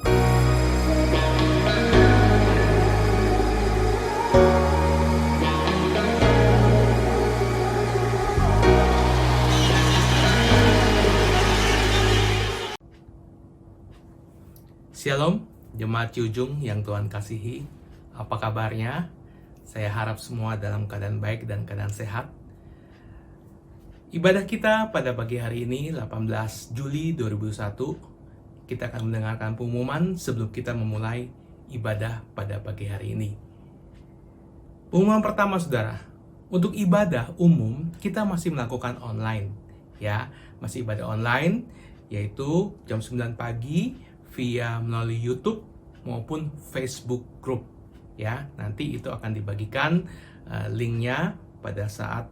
Shalom, jemaat Ciujung yang Tuhan kasihi. Apa kabarnya? Saya harap semua dalam keadaan baik dan keadaan sehat. Ibadah kita pada pagi hari ini, 18 Juli 2001, kita akan mendengarkan pengumuman sebelum kita memulai ibadah pada pagi hari ini. Pengumuman pertama, saudara, untuk ibadah umum kita masih melakukan online, ya, masih ibadah online, yaitu jam 9 pagi via melalui YouTube maupun Facebook Group, ya. Nanti itu akan dibagikan linknya pada saat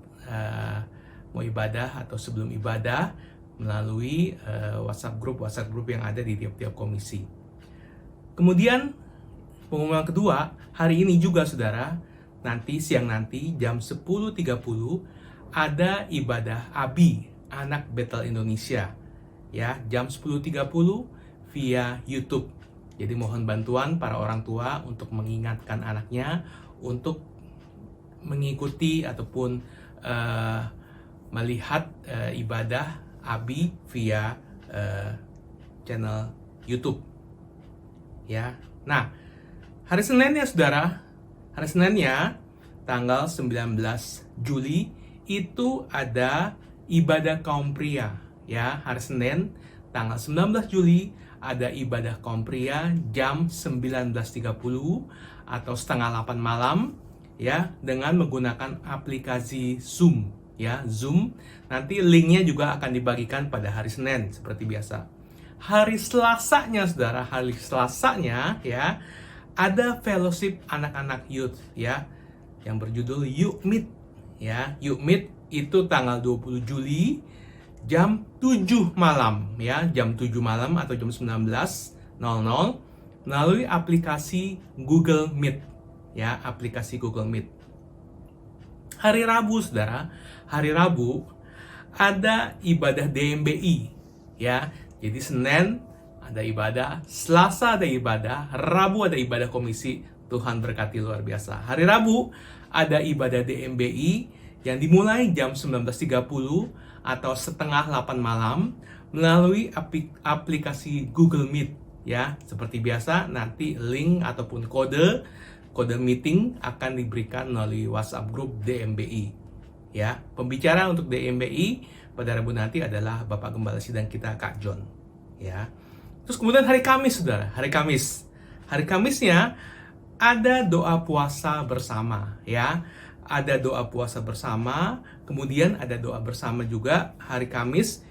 mau ibadah atau sebelum ibadah melalui WhatsApp Group yang ada di tiap-tiap komisi. Kemudian pengumuman kedua, hari ini juga saudara, nanti siang nanti jam 10.30 ada ibadah ABI, Anak Betel Indonesia, ya, jam 10.30 via YouTube. Jadi mohon bantuan para orang tua untuk mengingatkan anaknya untuk mengikuti ataupun melihat ibadah ABI via channel YouTube. Ya. Nah, hari Seninnya saudara, hari Seninnya tanggal 19 Juli itu ada ibadah kaum pria, ya. Hari Senin tanggal 19 Juli ada ibadah kaum pria jam 19.30 atau setengah 8 malam, ya, dengan menggunakan aplikasi Zoom, ya, Zoom. Nanti linknya juga akan dibagikan pada hari Senin seperti biasa. Hari Selasanya, saudara, hari Selasanya, ya, ada fellowship anak-anak youth, ya, yang berjudul Youth Meet, ya. Youth Meet itu tanggal 20 Juli jam 7 malam, ya, jam 7 malam atau jam 19.00 melalui aplikasi Google Meet, ya, aplikasi Google Meet. Hari Rabu, saudara, hari Rabu ada ibadah DMBI, ya. Jadi Senin ada ibadah, Selasa ada ibadah, Rabu ada ibadah komisi. Tuhan berkati luar biasa. Hari Rabu ada ibadah DMBI yang dimulai jam 19.30 atau setengah 8 malam melalui aplikasi Google Meet, ya. Seperti biasa nanti link ataupun kode meeting akan diberikan melalui WhatsApp Group DMBI, ya. Pembicara untuk DMBI pada Rabu nanti adalah Bapak Gembala Sidang kita, Kak John, ya. Terus kemudian hari Kamis, saudara, hari Kamisnya ada doa puasa bersama, ya. Ada doa puasa bersama, kemudian ada doa bersama juga hari Kamis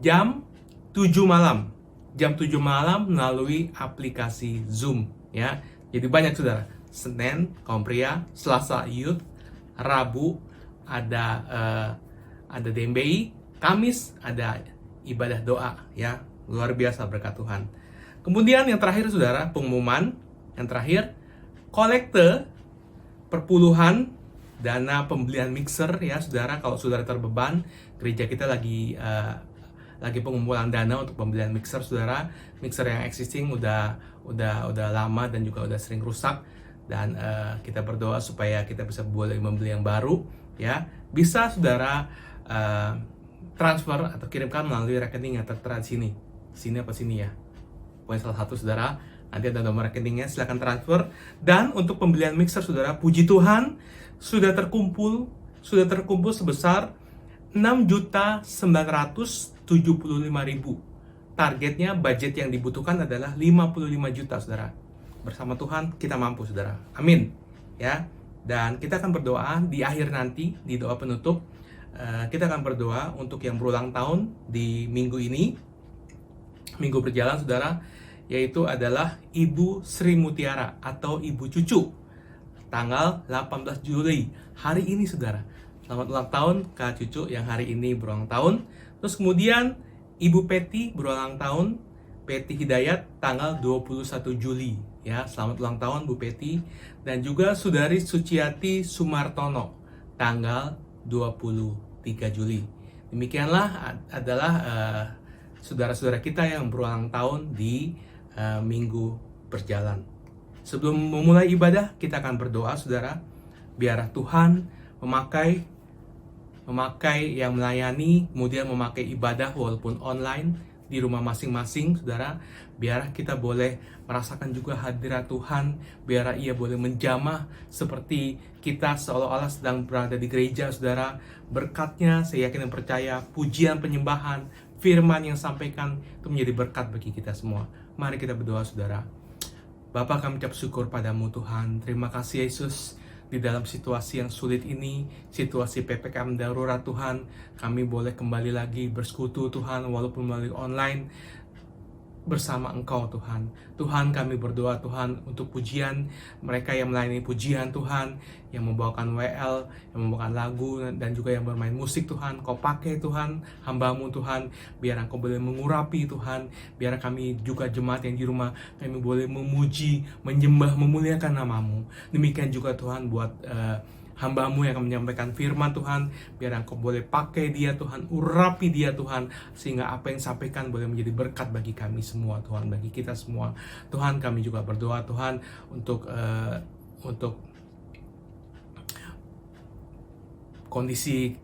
jam 7 malam. Jam 7 malam melalui aplikasi Zoom, ya. Jadi banyak, saudara. Senin kaum pria, Selasa youth, Rabu ada DMBI, Kamis ada ibadah doa, ya. Luar biasa berkat Tuhan. Kemudian yang terakhir, saudara, pengumuman yang terakhir, kolekte perpuluhan dana pembelian mixer, ya, saudara. Kalau saudara terbeban, gereja kita lagi pengumpulan dana untuk pembelian mixer, saudara. Mixer yang existing udah lama dan juga udah sering rusak, dan kita berdoa supaya kita bisa boleh membeli yang baru, ya. Bisa saudara transfer atau kirimkan melalui rekening yang tertera di sini apa sini, ya, pokoknya salah satu, saudara. Nanti ada nomor rekeningnya, silakan transfer. Dan untuk pembelian mixer, saudara, puji Tuhan sudah terkumpul sebesar 6.975.000. Targetnya, budget yang dibutuhkan adalah 55 juta, saudara. Bersama Tuhan kita mampu, saudara. Amin, ya. Dan kita akan berdoa di akhir nanti, di doa penutup. Kita akan berdoa untuk yang berulang tahun di minggu ini, minggu berjalan, saudara, yaitu adalah Ibu Sri Mutiara atau Ibu Cucu, tanggal 18 Juli, hari ini, saudara. Selamat ulang tahun Kak Cucu yang hari ini berulang tahun. Terus kemudian Ibu Peti berulang tahun, Peti Hidayat, tanggal 21 Juli, ya. Selamat ulang tahun Bu Peti. Dan juga Saudari Suciati Sumartono, tanggal 23 Juli. Demikianlah adalah saudara-saudara kita yang berulang tahun di minggu berjalan. Sebelum memulai ibadah, kita akan berdoa, saudara. Biar Tuhan memakai yang melayani, kemudian memakai ibadah walaupun online di rumah masing-masing, saudara. Biar kita boleh merasakan juga hadirat Tuhan, biar Ia boleh menjamah seperti kita seolah-olah sedang berada di gereja, saudara. Berkatnya, saya yakin dan percaya, pujian, penyembahan, firman yang sampaikan itu menjadi berkat bagi kita semua. Mari kita berdoa, saudara. Bapa, kami ucap syukur padamu Tuhan. Terima kasih Yesus, di dalam situasi yang sulit ini, situasi PPKM darurat Tuhan, kami boleh kembali lagi bersekutu Tuhan, walaupun melalui online, bersama Engkau Tuhan. Tuhan, kami berdoa Tuhan untuk pujian, mereka yang melayani pujian Tuhan, yang membawakan WL, yang membawakan lagu, dan juga yang bermain musik Tuhan. Kau pakai Tuhan, hamba-Mu Tuhan, biar Engkau boleh mengurapi Tuhan, biar kami juga jemaat yang di rumah, kami boleh memuji, menyembah, memuliakan nama-Mu. Demikian juga Tuhan buat hamba-Mu yang akan menyampaikan firman Tuhan, biar Engkau boleh pakai dia Tuhan, urapi dia Tuhan, sehingga apa yang disampaikan boleh menjadi berkat bagi kami semua Tuhan, bagi kita semua. Tuhan, kami juga berdoa Tuhan untuk kondisi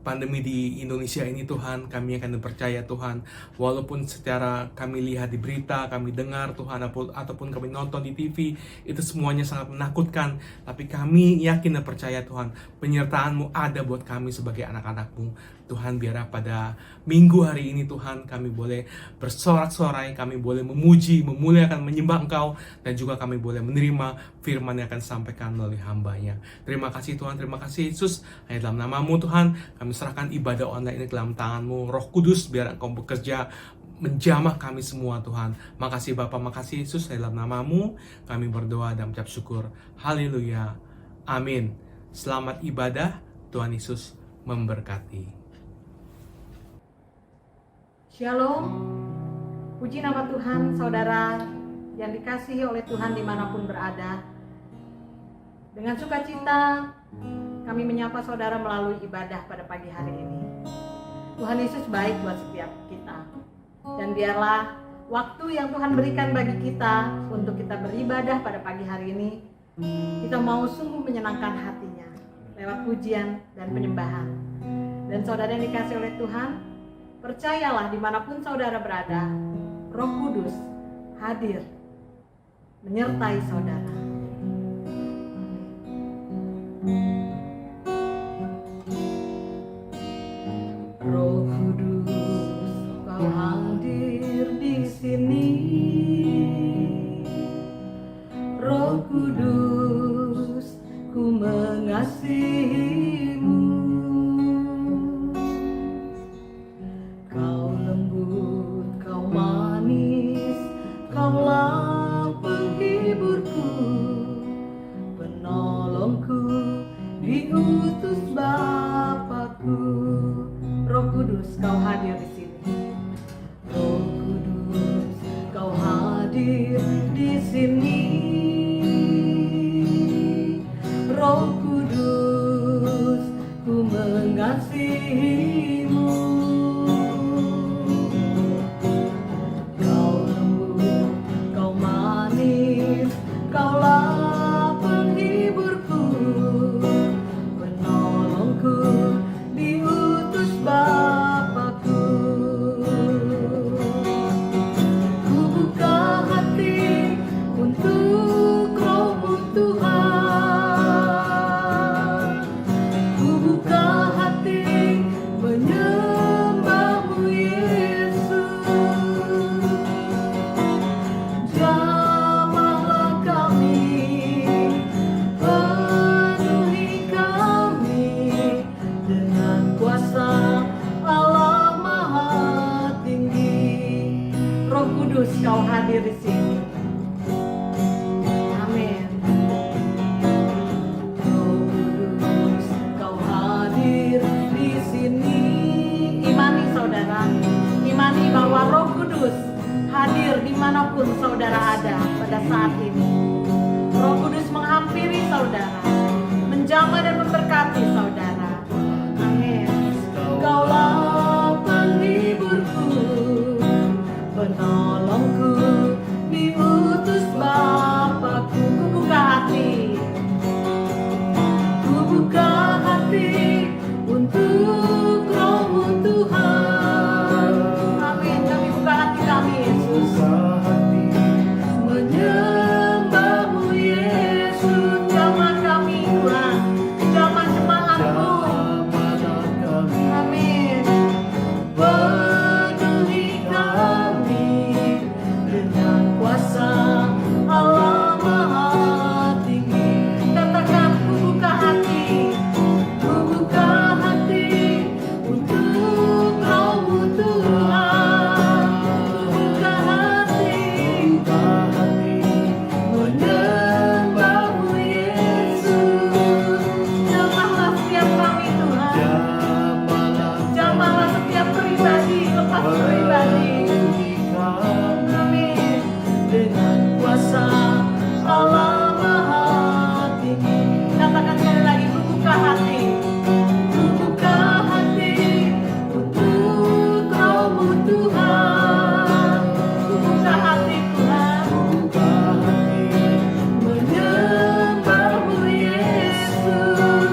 pandemi di Indonesia ini Tuhan, kami akan percaya Tuhan, walaupun secara kami lihat di berita, kami dengar Tuhan, ataupun kami nonton di TV, itu semuanya sangat menakutkan, tapi kami yakin dan percaya Tuhan, penyertaan-Mu ada buat kami sebagai anak-anak-Mu. Tuhan, biar pada minggu hari ini Tuhan, kami boleh bersorak-sorai, kami boleh memuji, memuliakan, menyembah Engkau, dan juga kami boleh menerima firman yang akan disampaikan melalui hamba-Nya. Terima kasih Tuhan, terima kasih Yesus. Hanya dalam nama-Mu Tuhan, kami serahkan ibadah online ini ke dalam tangan-Mu. Roh Kudus, biar Engkau bekerja menjamah kami semua Tuhan. Makasih Bapa, makasih Yesus. Dalam nama-Mu kami berdoa dan mengucap syukur. Haleluya. Amin. Selamat ibadah. Tuhan Yesus memberkati. Shalom, puji nama Tuhan, saudara yang dikasihi oleh Tuhan dimanapun berada. Dengan sukacita kami menyapa saudara melalui ibadah pada pagi hari ini. Tuhan Yesus baik buat setiap kita. Dan biarlah waktu yang Tuhan berikan bagi kita untuk kita beribadah pada pagi hari ini, kita mau sungguh menyenangkan hatinya lewat pujian dan penyembahan. Dan saudara yang dikasihi oleh Tuhan, percayalah dimanapun saudara berada, Roh Kudus hadir menyertai saudara. Roh Kudus, Kau hadir di sini. Roh Kudus, ku mengasihi-Mu. Kau lembut, Kau manis, Kaulah penghiburku, penolongku, diutus Bapakku. Roh Kudus, Kau hadir di sini. Roh Kudus, Kau hadir di sini. Roh Kudus, ku mengasihi-Mu. Kau lembut, Kau manis, Kaulah penghiburku, penolongku, diutus Bapakku. Ku buka hati untuk Roh-Mu Tuhan. Ku buka hati menyembah-Mu Yesus. Jamahlah kami, penuhi kami dengan kuasa Allah Maha Tinggi. Roh Kudus, Kau hadir di sini. Amin. Roh Kudus, Kau hadir di sini. Imani saudara, imani bahwa Roh Kudus hadir dimanapun saudara ada pada saat ini. Roh Kudus menghampiri saudara, menjamah dan memberkati saudara. Amin. Kaulah penghiburku, penolongku, pribadi. Amin. Dengan kuasa Allah Maha Tinggi. Katakan sekali lagi, ku buka hati. Ku buka hati untuk Roh-Mu Tuhan. Ku buka hati Tuhan. Ku buka hati menyembah-Mu Yesus.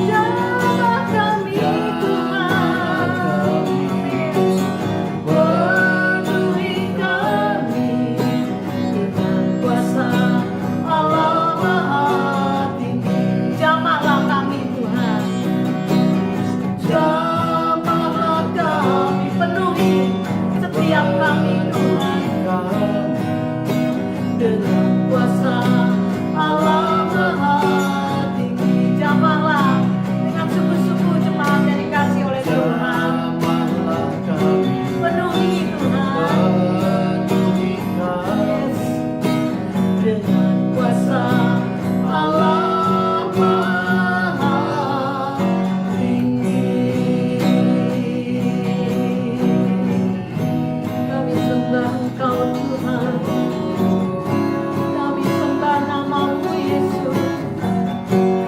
Jamah kami Tuhan. Penuhi kami dengan kuasa Allah Maha Tinggi. Jamahlah kami Tuhan. Jamahlah kami, Penuhi setiap kami Tuhan. dengan kuasa Allah Maha Tinggi. Jamahlah dengan sungguh-sungguh jemaat yang dikasih oleh Tuhan. Jamahlah kami, Penuhi Tuhan. penuhi kami dengan kuasa Allah Maha Tinggi. Kami sembah Engkau Tuhan. Kami sembah nama-Mu Yesus.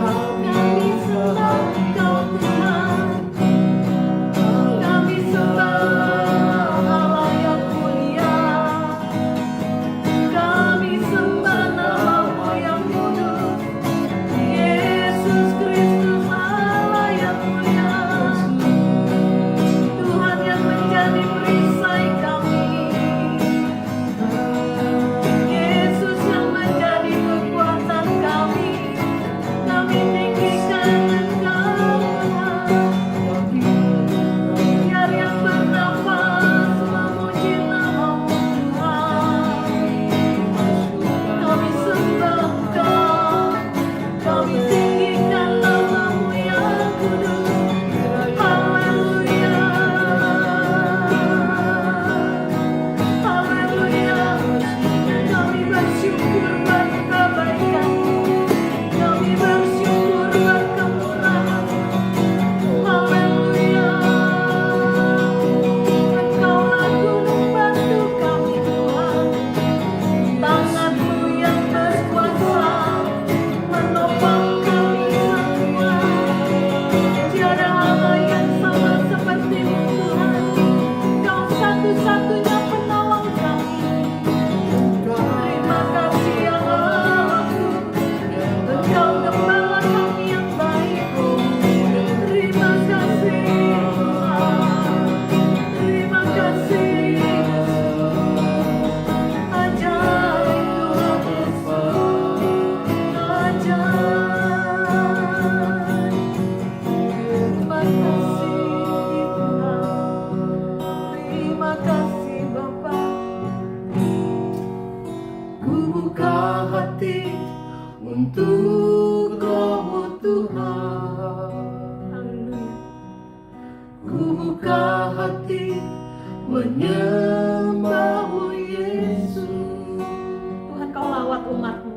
Kami sembah Engkau Tuhan. Kami sembah Allah yang mulia. Kami sembah nama-Mu yang kudus. Yesus Kristus Allah yang mulia. Tuhan yang menjadi perisai kami. Yesus yang menjadi kekuatan kami. Kami tinggikan Engkau Tuhan. Biar yang bernafas memuji nama-Mu Tuhan. Kami sembah Engkau. Kami tinggikan nama-Mu yang kudus. Haleluya. Haleluya. Kami bersyukur bagi kebaikan-Mu. Kami bersyukur bagi kemurahan-Mu. Haleluya. Engkaulah gunung batu kami Tuhan. Tangan-Mu yang berkuasa menopang kami semua. Tiada Allah yang sama seperti-Mu Tuhan. Kau satu-satunya penolong kami. Terima kasih ya Allahku. Engkau gembala kami yang baik. Terima kasih Tuhan. Terima kasih Yesus. Ajaib Tuhan Yesus. Ajaib. Terima kasih Tuhan. Terima kasih Bapa. Ku buka hati untuk Roh-Mu Tuhan. Haleluya. Ku buka hati menyembah-Mu Yesus. Tuhan, Kau lawat umat-Mu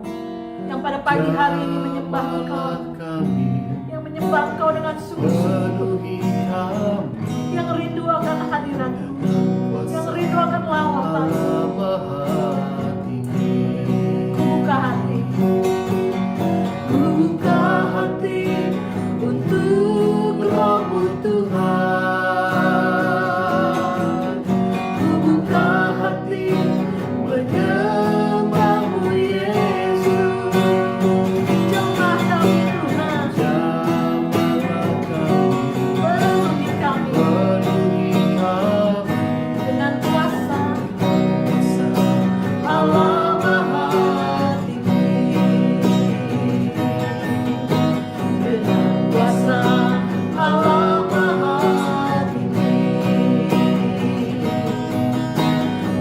yang pada pagi hari ini menyembah Engkau, Jamahlah kami, yang menyembah Engkau dengan sungguh-sungguh, penuhi kami yang rindu akan hadirat-Mu, dengan yang kuasa rindu akan lawatan. Allah Maha Tinggi. Ku buka hati. Ku buka hati untuk Roh-Mu Tuhan. Ku buka hati menyembah-Mu Yesus. Jamah kami Tuhan. Jamahlah kami, Penuhi kami penuhi kami dengan kuasa kuasa Allah Maha Tinggi. Dengan kuasa Allah Maha Tinggi.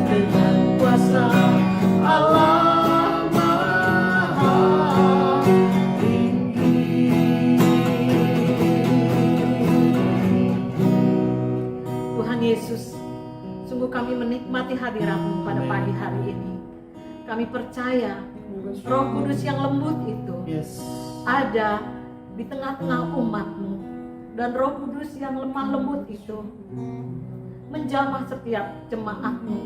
Dengan kuasa Allah Maha Tinggi. Tuhan Yesus. Sungguh kami menikmati hadirat-Mu pada pagi hari ini. Kami percaya Roh Kudus yang lembut itu Yes. ada di tengah-tengah umat-Mu, dan Roh Kudus yang lemah lembut itu menjamah setiap jemaat-Mu.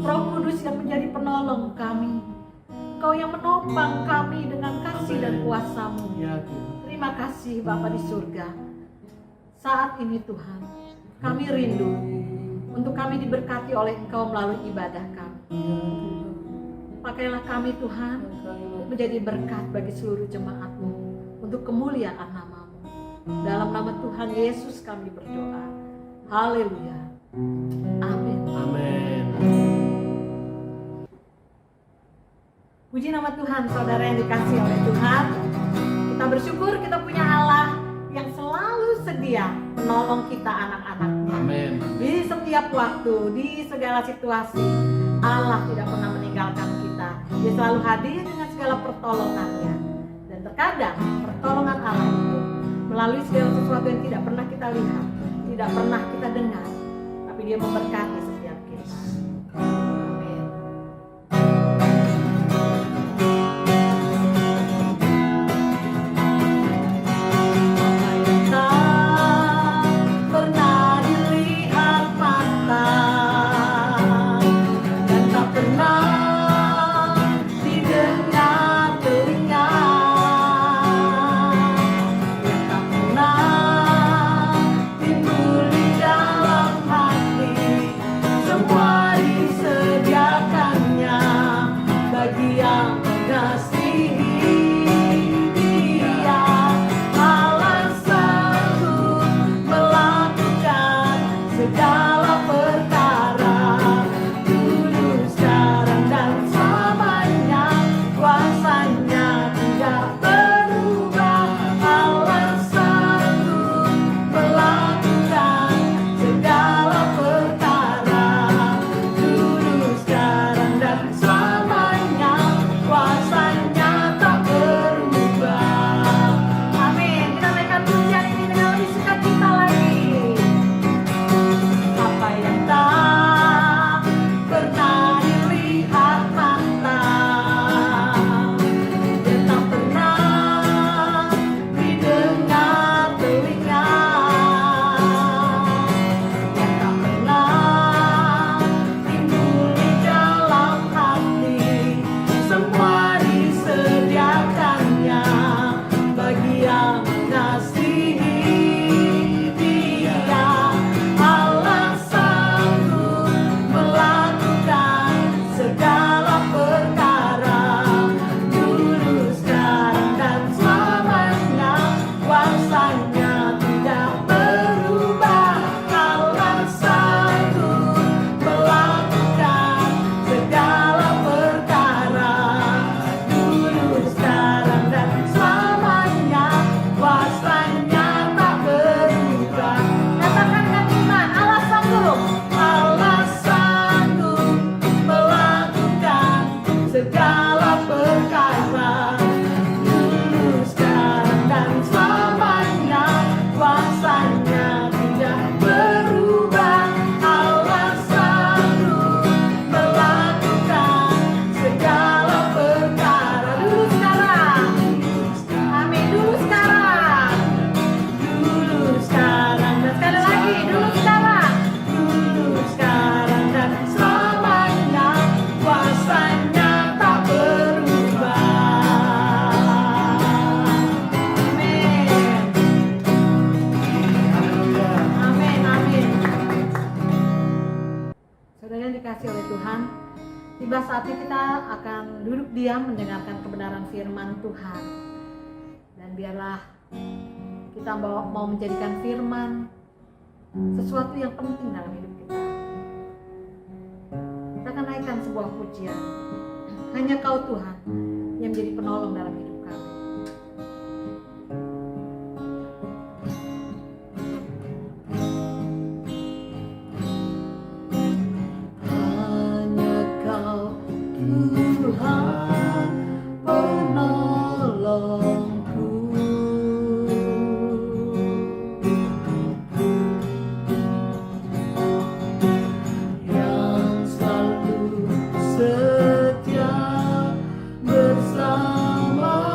Roh Kudus yang menjadi penolong kami, Engkau yang menopang kami dengan kasih dan kuasa-Mu. Ya Tuhan. Terima kasih Bapa di surga. Saat ini Tuhan, kami rindu untuk kami diberkati oleh Engkau melalui ibadah kami. Pakailah kami Tuhan menjadi berkat bagi seluruh jemaat-Mu untuk kemuliaan nama-Mu. Dalam nama Tuhan Yesus kami berdoa. Haleluya. Amin. Amin. Puji nama Tuhan, saudara yang dikasihi oleh Tuhan. Kita bersyukur kita punya Allah yang selalu sedia menolong kita anak-anaknya. Amin. Di setiap waktu, di segala situasi, Allah tidak pernah meninggalkan kita. Dia selalu hadir dengan segala pertolongannya. Dan terkadang pertolongan Allah itu melalui segala sesuatu yang tidak pernah kita lihat, tidak pernah kita dengar, tapi Dia memberkati setiap kita. Amin. Apa yang tak pernah dilihat mata dan tak pernah didengar telinga, yang tak pernah timbul di dalam hati, semua disediakannya bagi yang mengasihi Dia. Allah sanggup melakukan segala perkara, dulu, sekarang, dan selamanya. Kuasanya tidak berubah. Allah sanggup melakukan segala perkara, dulu, sekarang, dan selamanya. Kuasanya tak berubah. Amin. Kita naikkan pujian ini dengan lebih sukacita lagi. Apa yang tak pernah dilihat mata dan tak pernah didengar telinga, yang tak pernah timbul di dalam hati, semua disediakannya bagi yang mengasihi Dia. Allah sanggup melakukan segala perkara, dulu, sekarang, dan selamanya. Kuasanya tidak berubah. Allah sanggup melakukan segala perkara, dulu, sekarang, dan selamanya. Kuasanya tak berubah. Katakan dengan iman, Allah sanggup. Allah sanggup melakukan segala perkara, dulu, sekarang, dan selamanya. Kuasanya tidak berubah. Allah sanggup melakukan segala perkara, dulu, sekarang. Amin. Dulu, sekarang. Dulu, sekarang, dan sekali lagi, dulu, sekarang. Dulu, sekarang, dan selamanya. Kuasanya tak berubah. Amin. Amin, amin. Saudara yang dikasihi oleh Tuhan, tiba saatnya kita akan duduk diam mendengarkan kebenaran firman Tuhan. Dan biarlah kita mau menjadikan firman sesuatu yang penting dalam hidup kita. Kita akan naikkan sebuah pujian. Hanya Kau Tuhan yang menjadi penolong dalam hidup kami. Hanya Kau Tuhan penolongku, yang selalu setia bersama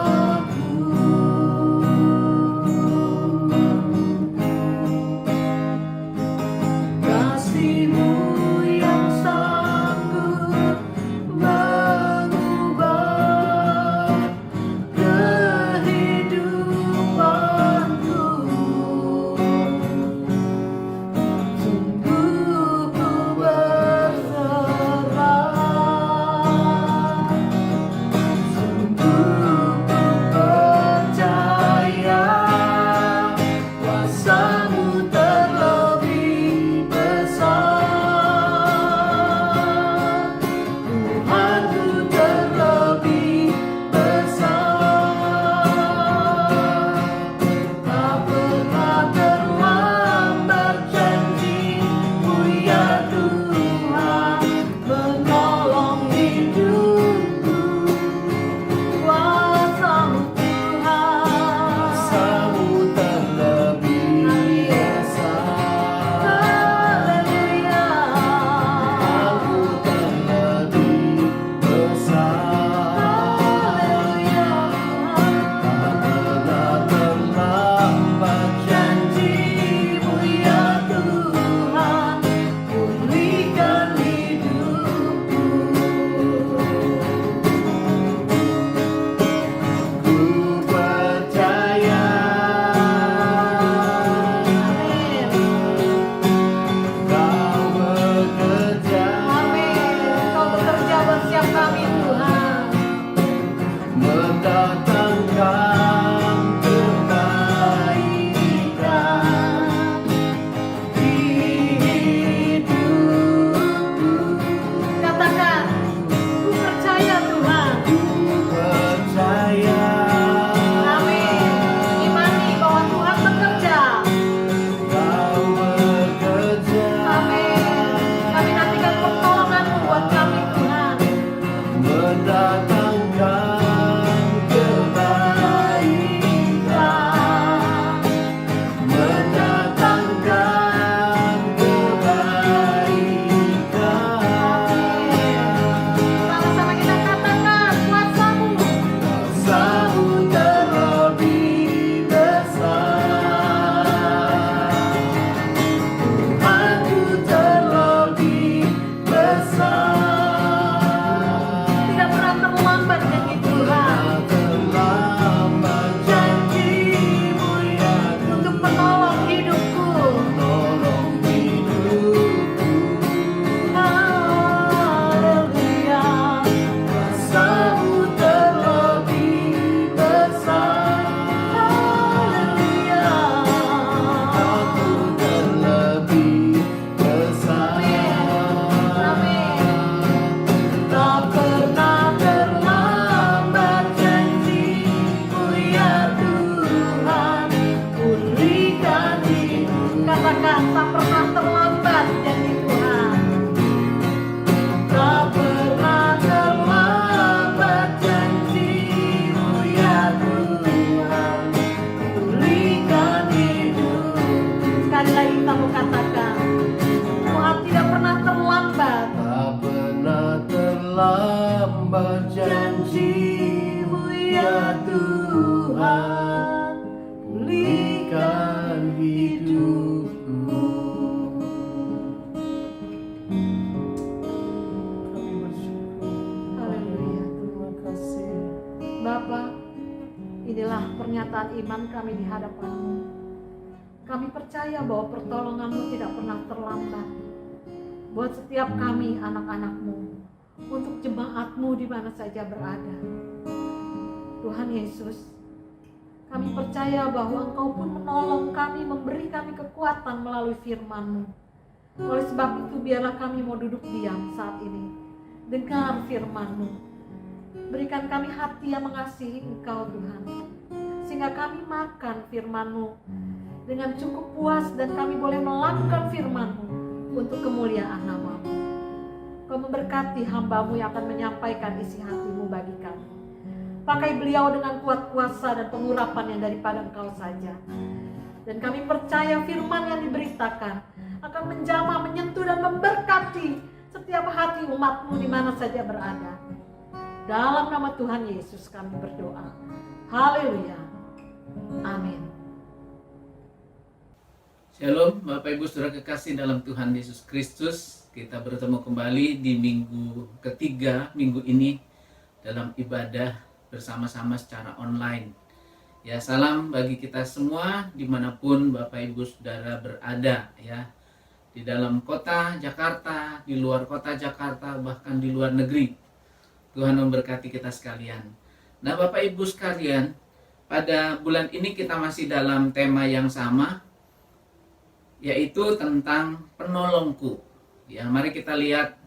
katakan tak pernah terlambat janji Tuhan. Tak pernah terlambat janji-Mu ya Tuhan, pulihkan hidup. Sekali lagi kamu katakan, Tuhan tidak pernah terlambat. Tak pernah terlambat janji-Mu ya Tuhan, pulihkan hidupku. Kami bersyukur. Haleluya. Terima kasih. Bapa, inilah pernyataan iman kami di hadapan-Mu. Kami percaya bahwa pertolongan-Mu tidak pernah terlambat buat setiap kami anak-anak-Mu, untuk jemaat-Mu di mana saja berada. Tuhan Yesus, kami percaya bahwa Engkau pun menolong kami, memberi kami kekuatan melalui firman-Mu. Oleh sebab itu biarlah kami mau duduk diam saat ini, dengar firman-Mu. Berikan kami hati yang mengasihi Engkau Tuhan, sehingga kami makan firman-Mu dengan cukup puas dan kami boleh melakukan firman-Mu untuk kemuliaan nama-Mu. Kau memberkati hamba-Mu yang akan menyampaikan isi hati-Mu bagi kami. Pakai beliau dengan kuat kuasa dan pengurapan yang daripada Engkau saja. Dan kami percaya firman yang diberitakan akan menjamah, menyentuh dan memberkati setiap hati umat-Mu di mana saja berada. Dalam nama Tuhan Yesus kami berdoa. Haleluya. Amin. Shalom Bapak Ibu Saudara kekasih dalam Tuhan Yesus Kristus. Kita bertemu kembali di minggu ketiga minggu ini dalam ibadah bersama-sama secara online. Ya, salam bagi kita semua dimanapun Bapak Ibu Saudara berada, ya, di dalam kota Jakarta, di luar kota Jakarta, bahkan di luar negeri. Tuhan memberkati kita sekalian. Nah Bapak Ibu sekalian, pada bulan ini kita masih dalam tema yang sama, yaitu tentang penolongku. Ya, mari kita lihat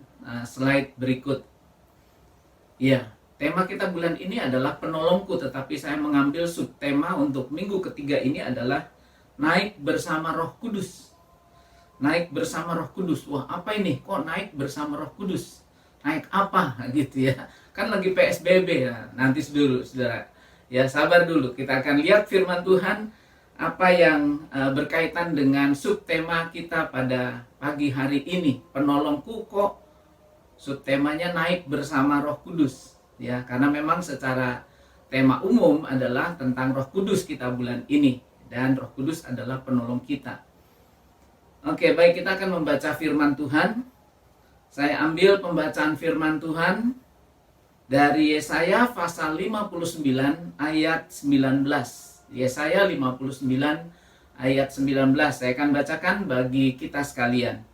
slide berikut. Ya, tema kita bulan ini adalah penolongku, tetapi saya mengambil subtema untuk minggu ketiga ini adalah naik bersama Roh Kudus. Naik bersama Roh Kudus. Wah, apa ini? Kok naik bersama Roh Kudus? Naik apa? Gitu ya. Kan lagi PSBB ya. Nanti dulu, Saudara. Ya, sabar dulu. Kita akan lihat firman Tuhan apa yang berkaitan dengan subtema kita pada pagi hari ini. Penolongku, kok subtemanya naik bersama Roh Kudus. Ya, karena memang secara tema umum adalah tentang Roh Kudus kita bulan ini, dan Roh Kudus adalah penolong kita. Oke, baik, kita akan membaca firman Tuhan. Saya ambil pembacaan firman Tuhan dari Yesaya pasal 59 ayat 19. Yesaya 59 ayat 19. Saya akan bacakan bagi kita sekalian.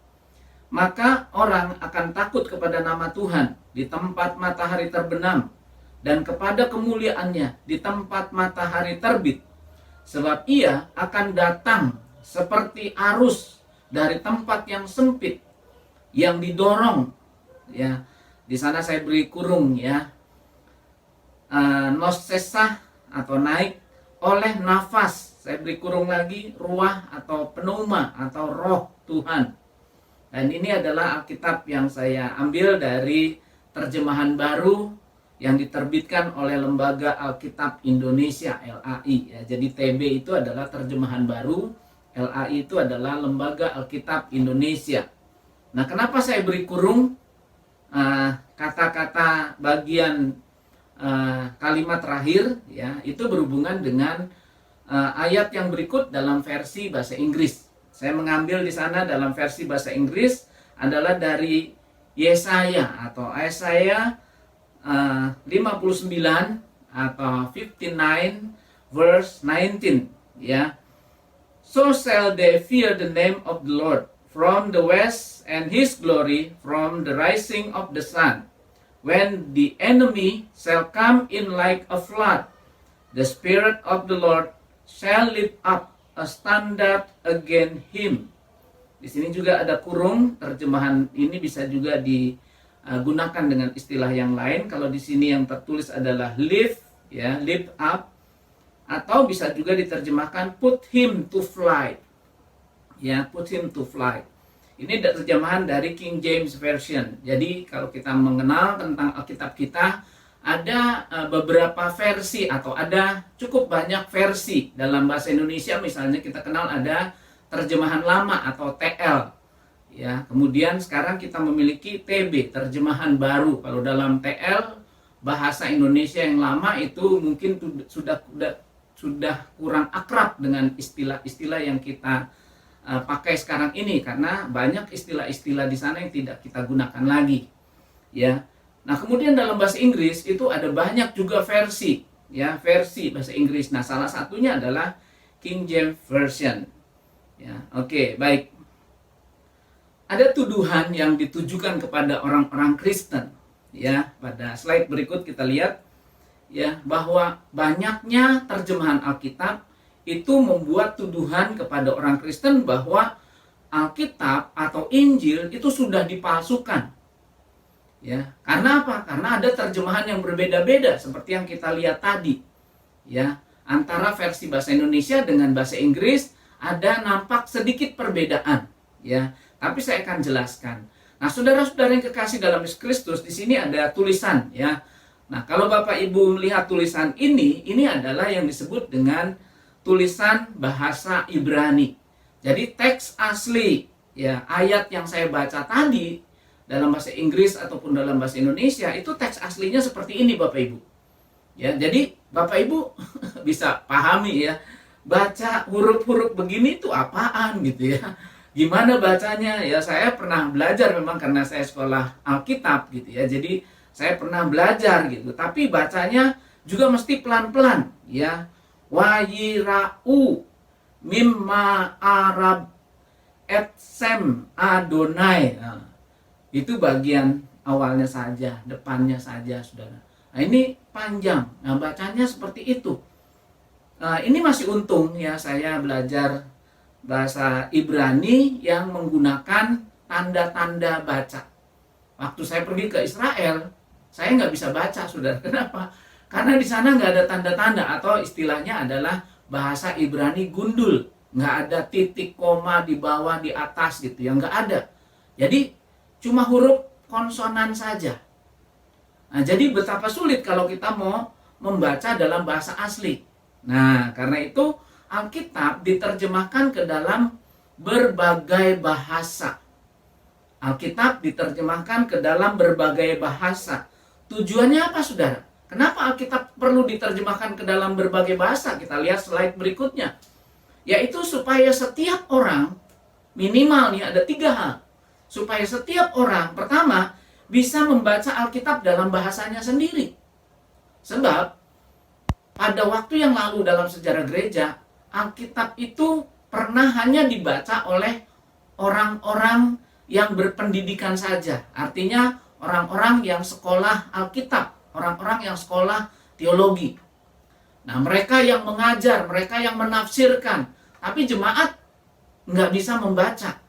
Maka orang akan takut kepada nama Tuhan di tempat matahari terbenam, dan kepada kemuliaannya di tempat matahari terbit. Sebab ia akan datang seperti arus dari tempat yang sempit, yang didorong. Ya, di sana saya beri kurung ya. Nosesah atau naik oleh nafas. Saya beri kurung lagi, ruah atau pneuma atau roh Tuhan. Dan ini adalah Alkitab yang saya ambil dari terjemahan baru yang diterbitkan oleh Lembaga Alkitab Indonesia, LAI. Ya, jadi TB itu adalah terjemahan baru, LAI itu adalah Lembaga Alkitab Indonesia. Nah, kenapa saya beri kurung kata-kata bagian kalimat terakhir? Ya, itu berhubungan dengan ayat yang berikut dalam versi bahasa Inggris. Saya mengambil di sana dalam versi bahasa Inggris adalah dari Yesaya atau Yesaya 59 atau 59 verse 19, ya. So shall they fear the name of the Lord from the west, and his glory from the rising of the sun. When the enemy shall come in like a flood, the Spirit of the Lord shall lift up a standard against him. Di sini juga ada kurung, terjemahan ini bisa juga digunakan dengan istilah yang lain. Kalau di sini yang tertulis adalah lift, ya, lift up, atau bisa juga diterjemahkan put him to flight. ya, put him to flight. Ini terjemahan dari King James Version. Jadi kalau kita mengenal tentang Alkitab kita, ada beberapa versi atau ada cukup banyak versi dalam bahasa Indonesia. Misalnya kita kenal ada terjemahan lama atau TL. Ya, kemudian sekarang kita memiliki TB, terjemahan baru. Kalau dalam TL bahasa Indonesia yang lama itu mungkin sudah kurang akrab dengan istilah-istilah yang kita pakai sekarang ini, karena banyak istilah-istilah di sana yang tidak kita gunakan lagi, ya. Nah, kemudian dalam bahasa Inggris itu ada banyak juga versi, ya, versi bahasa Inggris. Nah, salah satunya adalah King James Version. Ya, oke, baik. Ada tuduhan yang ditujukan kepada orang-orang Kristen, ya. Pada slide berikut kita lihat, ya, bahwa banyaknya terjemahan Alkitab itu membuat tuduhan kepada orang Kristen bahwa Alkitab atau Injil itu sudah dipalsukan. Ya, karena apa? Karena ada terjemahan yang berbeda-beda seperti yang kita lihat tadi. Ya, antara versi bahasa Indonesia dengan bahasa Inggris ada nampak sedikit perbedaan, ya. Tapi saya akan jelaskan. Nah, saudara-saudara yang kekasih dalam Yesus Kristus, di sini ada tulisan, ya. Nah, kalau Bapak Ibu melihat tulisan ini adalah yang disebut dengan tulisan bahasa Ibrani. Jadi teks asli, ya, ayat yang saya baca tadi dalam bahasa Inggris ataupun dalam bahasa Indonesia itu teks aslinya seperti ini, Bapak Ibu. Ya, jadi Bapak Ibu bisa pahami, ya, baca huruf-huruf begini itu apaan gitu, ya. Gimana bacanya? Ya, saya pernah belajar memang karena saya sekolah Alkitab gitu, ya. Jadi saya pernah belajar gitu, tapi bacanya juga mesti pelan-pelan, ya. Wayirau mimma Arab etsem Adonai. Nah, itu bagian awalnya saja, depannya saja, saudara. Nah, ini panjang. Nah, bacanya seperti itu. Nah, ini masih untung, ya, saya belajar bahasa Ibrani yang menggunakan tanda-tanda baca. Waktu saya pergi ke Israel, saya nggak bisa baca, saudara. Kenapa? Karena di sana nggak ada tanda-tanda, atau istilahnya adalah bahasa Ibrani gundul. Nggak ada titik, koma di bawah, di atas gitu, ya, nggak ada. Jadi cuma huruf konsonan saja. Nah, jadi betapa sulit kalau kita mau membaca dalam bahasa asli. Nah, karena itu Alkitab diterjemahkan ke dalam berbagai bahasa. Alkitab diterjemahkan ke dalam berbagai bahasa. Tujuannya apa, saudara? Kenapa Alkitab perlu diterjemahkan ke dalam berbagai bahasa? Kita lihat slide berikutnya. Yaitu supaya setiap orang, minimal nih ada 3 hal. Supaya setiap orang, pertama, bisa membaca Alkitab dalam bahasanya sendiri. Sebab, pada waktu yang lalu dalam sejarah gereja, Alkitab itu pernah hanya dibaca oleh orang-orang yang berpendidikan saja. Artinya, orang-orang yang sekolah Alkitab, orang-orang yang sekolah teologi. Nah, mereka yang mengajar, mereka yang menafsirkan, tapi jemaat nggak bisa membaca.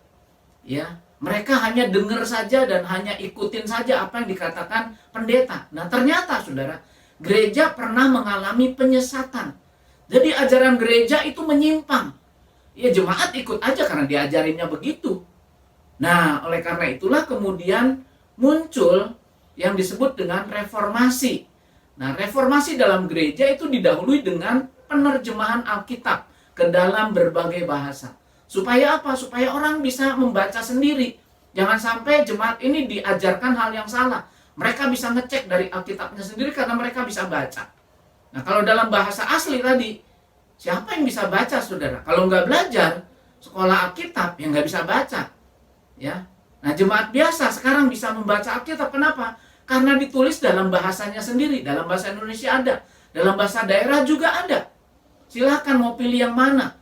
Ya, mereka hanya dengar saja dan hanya ikutin saja apa yang dikatakan pendeta. Nah, ternyata, saudara, gereja pernah mengalami penyesatan. Jadi ajaran gereja itu menyimpang. Ya, jemaat ikut aja karena diajarinnya begitu. Nah, oleh karena itulah kemudian muncul yang disebut dengan reformasi. Nah, reformasi dalam gereja itu didahului dengan penerjemahan Alkitab ke dalam berbagai bahasa. Supaya apa? Supaya orang bisa membaca sendiri. Jangan sampai jemaat ini diajarkan hal yang salah. Mereka bisa ngecek dari Alkitabnya sendiri karena mereka bisa baca. Nah, kalau dalam bahasa asli tadi, siapa yang bisa baca, saudara? Kalau nggak belajar sekolah Alkitab, ya nggak bisa baca. Ya. Nah, jemaat biasa sekarang bisa membaca Alkitab. Kenapa? Karena ditulis dalam bahasanya sendiri. Dalam bahasa Indonesia ada. Dalam bahasa daerah juga ada. Silakan mau pilih yang mana.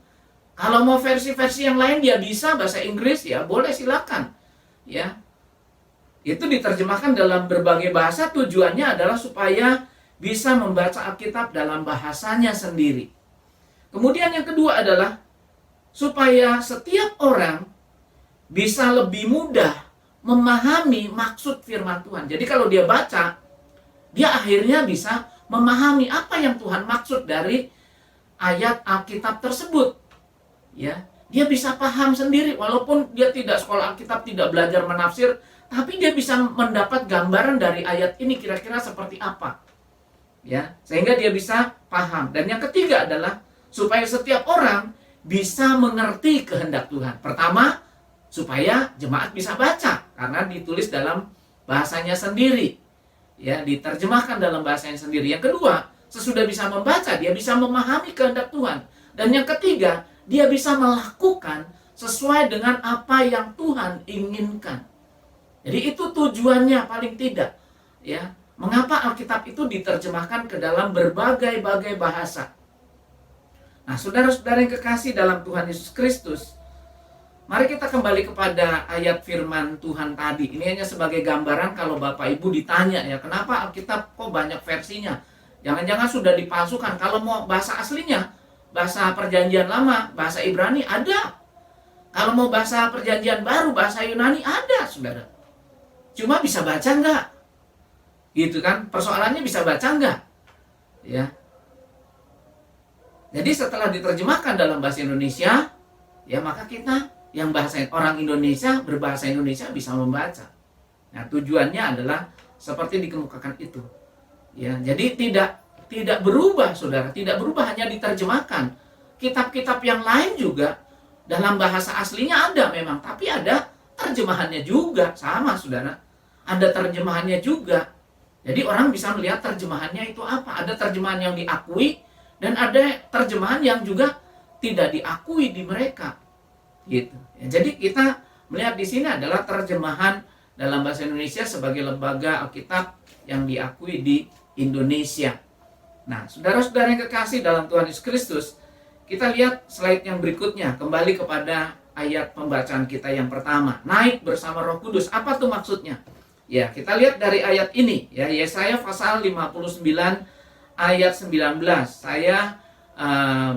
Kalau mau versi-versi yang lain dia bisa bahasa Inggris, ya boleh, silakan. Ya. Itu diterjemahkan dalam berbagai bahasa, tujuannya adalah supaya bisa membaca Alkitab dalam bahasanya sendiri. Kemudian yang kedua adalah supaya setiap orang bisa lebih mudah memahami maksud firman Tuhan. Jadi kalau dia baca, dia akhirnya bisa memahami apa yang Tuhan maksud dari ayat Alkitab tersebut. Ya. Dia bisa paham sendiri, walaupun dia tidak sekolah Alkitab, tidak belajar menafsir, tapi dia bisa mendapat gambaran dari ayat ini kira-kira seperti apa. Ya, sehingga dia bisa paham. Dan yang ketiga adalah supaya setiap orang bisa mengerti kehendak Tuhan. Pertama, supaya jemaat bisa baca, karena ditulis dalam bahasanya sendiri. Ya, diterjemahkan dalam bahasanya sendiri. Yang kedua, sesudah bisa membaca, dia bisa memahami kehendak Tuhan. Dan yang ketiga, dia bisa melakukan sesuai dengan apa yang Tuhan inginkan. Jadi itu tujuannya paling tidak. Ya, mengapa Alkitab itu diterjemahkan ke dalam berbagai-bagai bahasa? Nah, saudara-saudara yang kekasih dalam Tuhan Yesus Kristus, mari kita kembali kepada ayat firman Tuhan tadi. Ini hanya sebagai gambaran kalau Bapak Ibu ditanya ya, kenapa Alkitab kok banyak versinya? Jangan-jangan sudah dipalsukan. Kalau mau bahasa aslinya, bahasa perjanjian lama, bahasa Ibrani ada. Kalau mau bahasa perjanjian baru, bahasa Yunani ada, saudara. Cuma bisa baca enggak? Gitu kan? Persoalannya bisa baca enggak? Ya. Jadi setelah diterjemahkan dalam bahasa Indonesia, ya maka kita yang bahasa orang Indonesia, berbahasa Indonesia bisa membaca. Nah, tujuannya adalah seperti dikemukakan itu. Ya, jadi tidak berubah, saudara, tidak berubah, hanya diterjemahkan. Kitab-kitab yang lain juga dalam bahasa aslinya ada memang, tapi ada terjemahannya juga, sama, saudara. Ada terjemahannya juga. Jadi orang bisa melihat terjemahannya itu apa. Ada terjemahan yang diakui dan ada terjemahan yang juga tidak diakui di mereka. Gitu. Ya, jadi kita melihat di sini adalah terjemahan dalam bahasa Indonesia sebagai lembaga Alkitab yang diakui di Indonesia. Nah, saudara-saudara yang kekasih dalam Tuhan Yesus Kristus, kita lihat slide yang berikutnya, kembali kepada ayat pembacaan kita yang pertama, naik bersama Roh Kudus. Apa tuh maksudnya? Ya, kita lihat dari ayat ini, ya, Yesaya pasal 59 ayat 19. Saya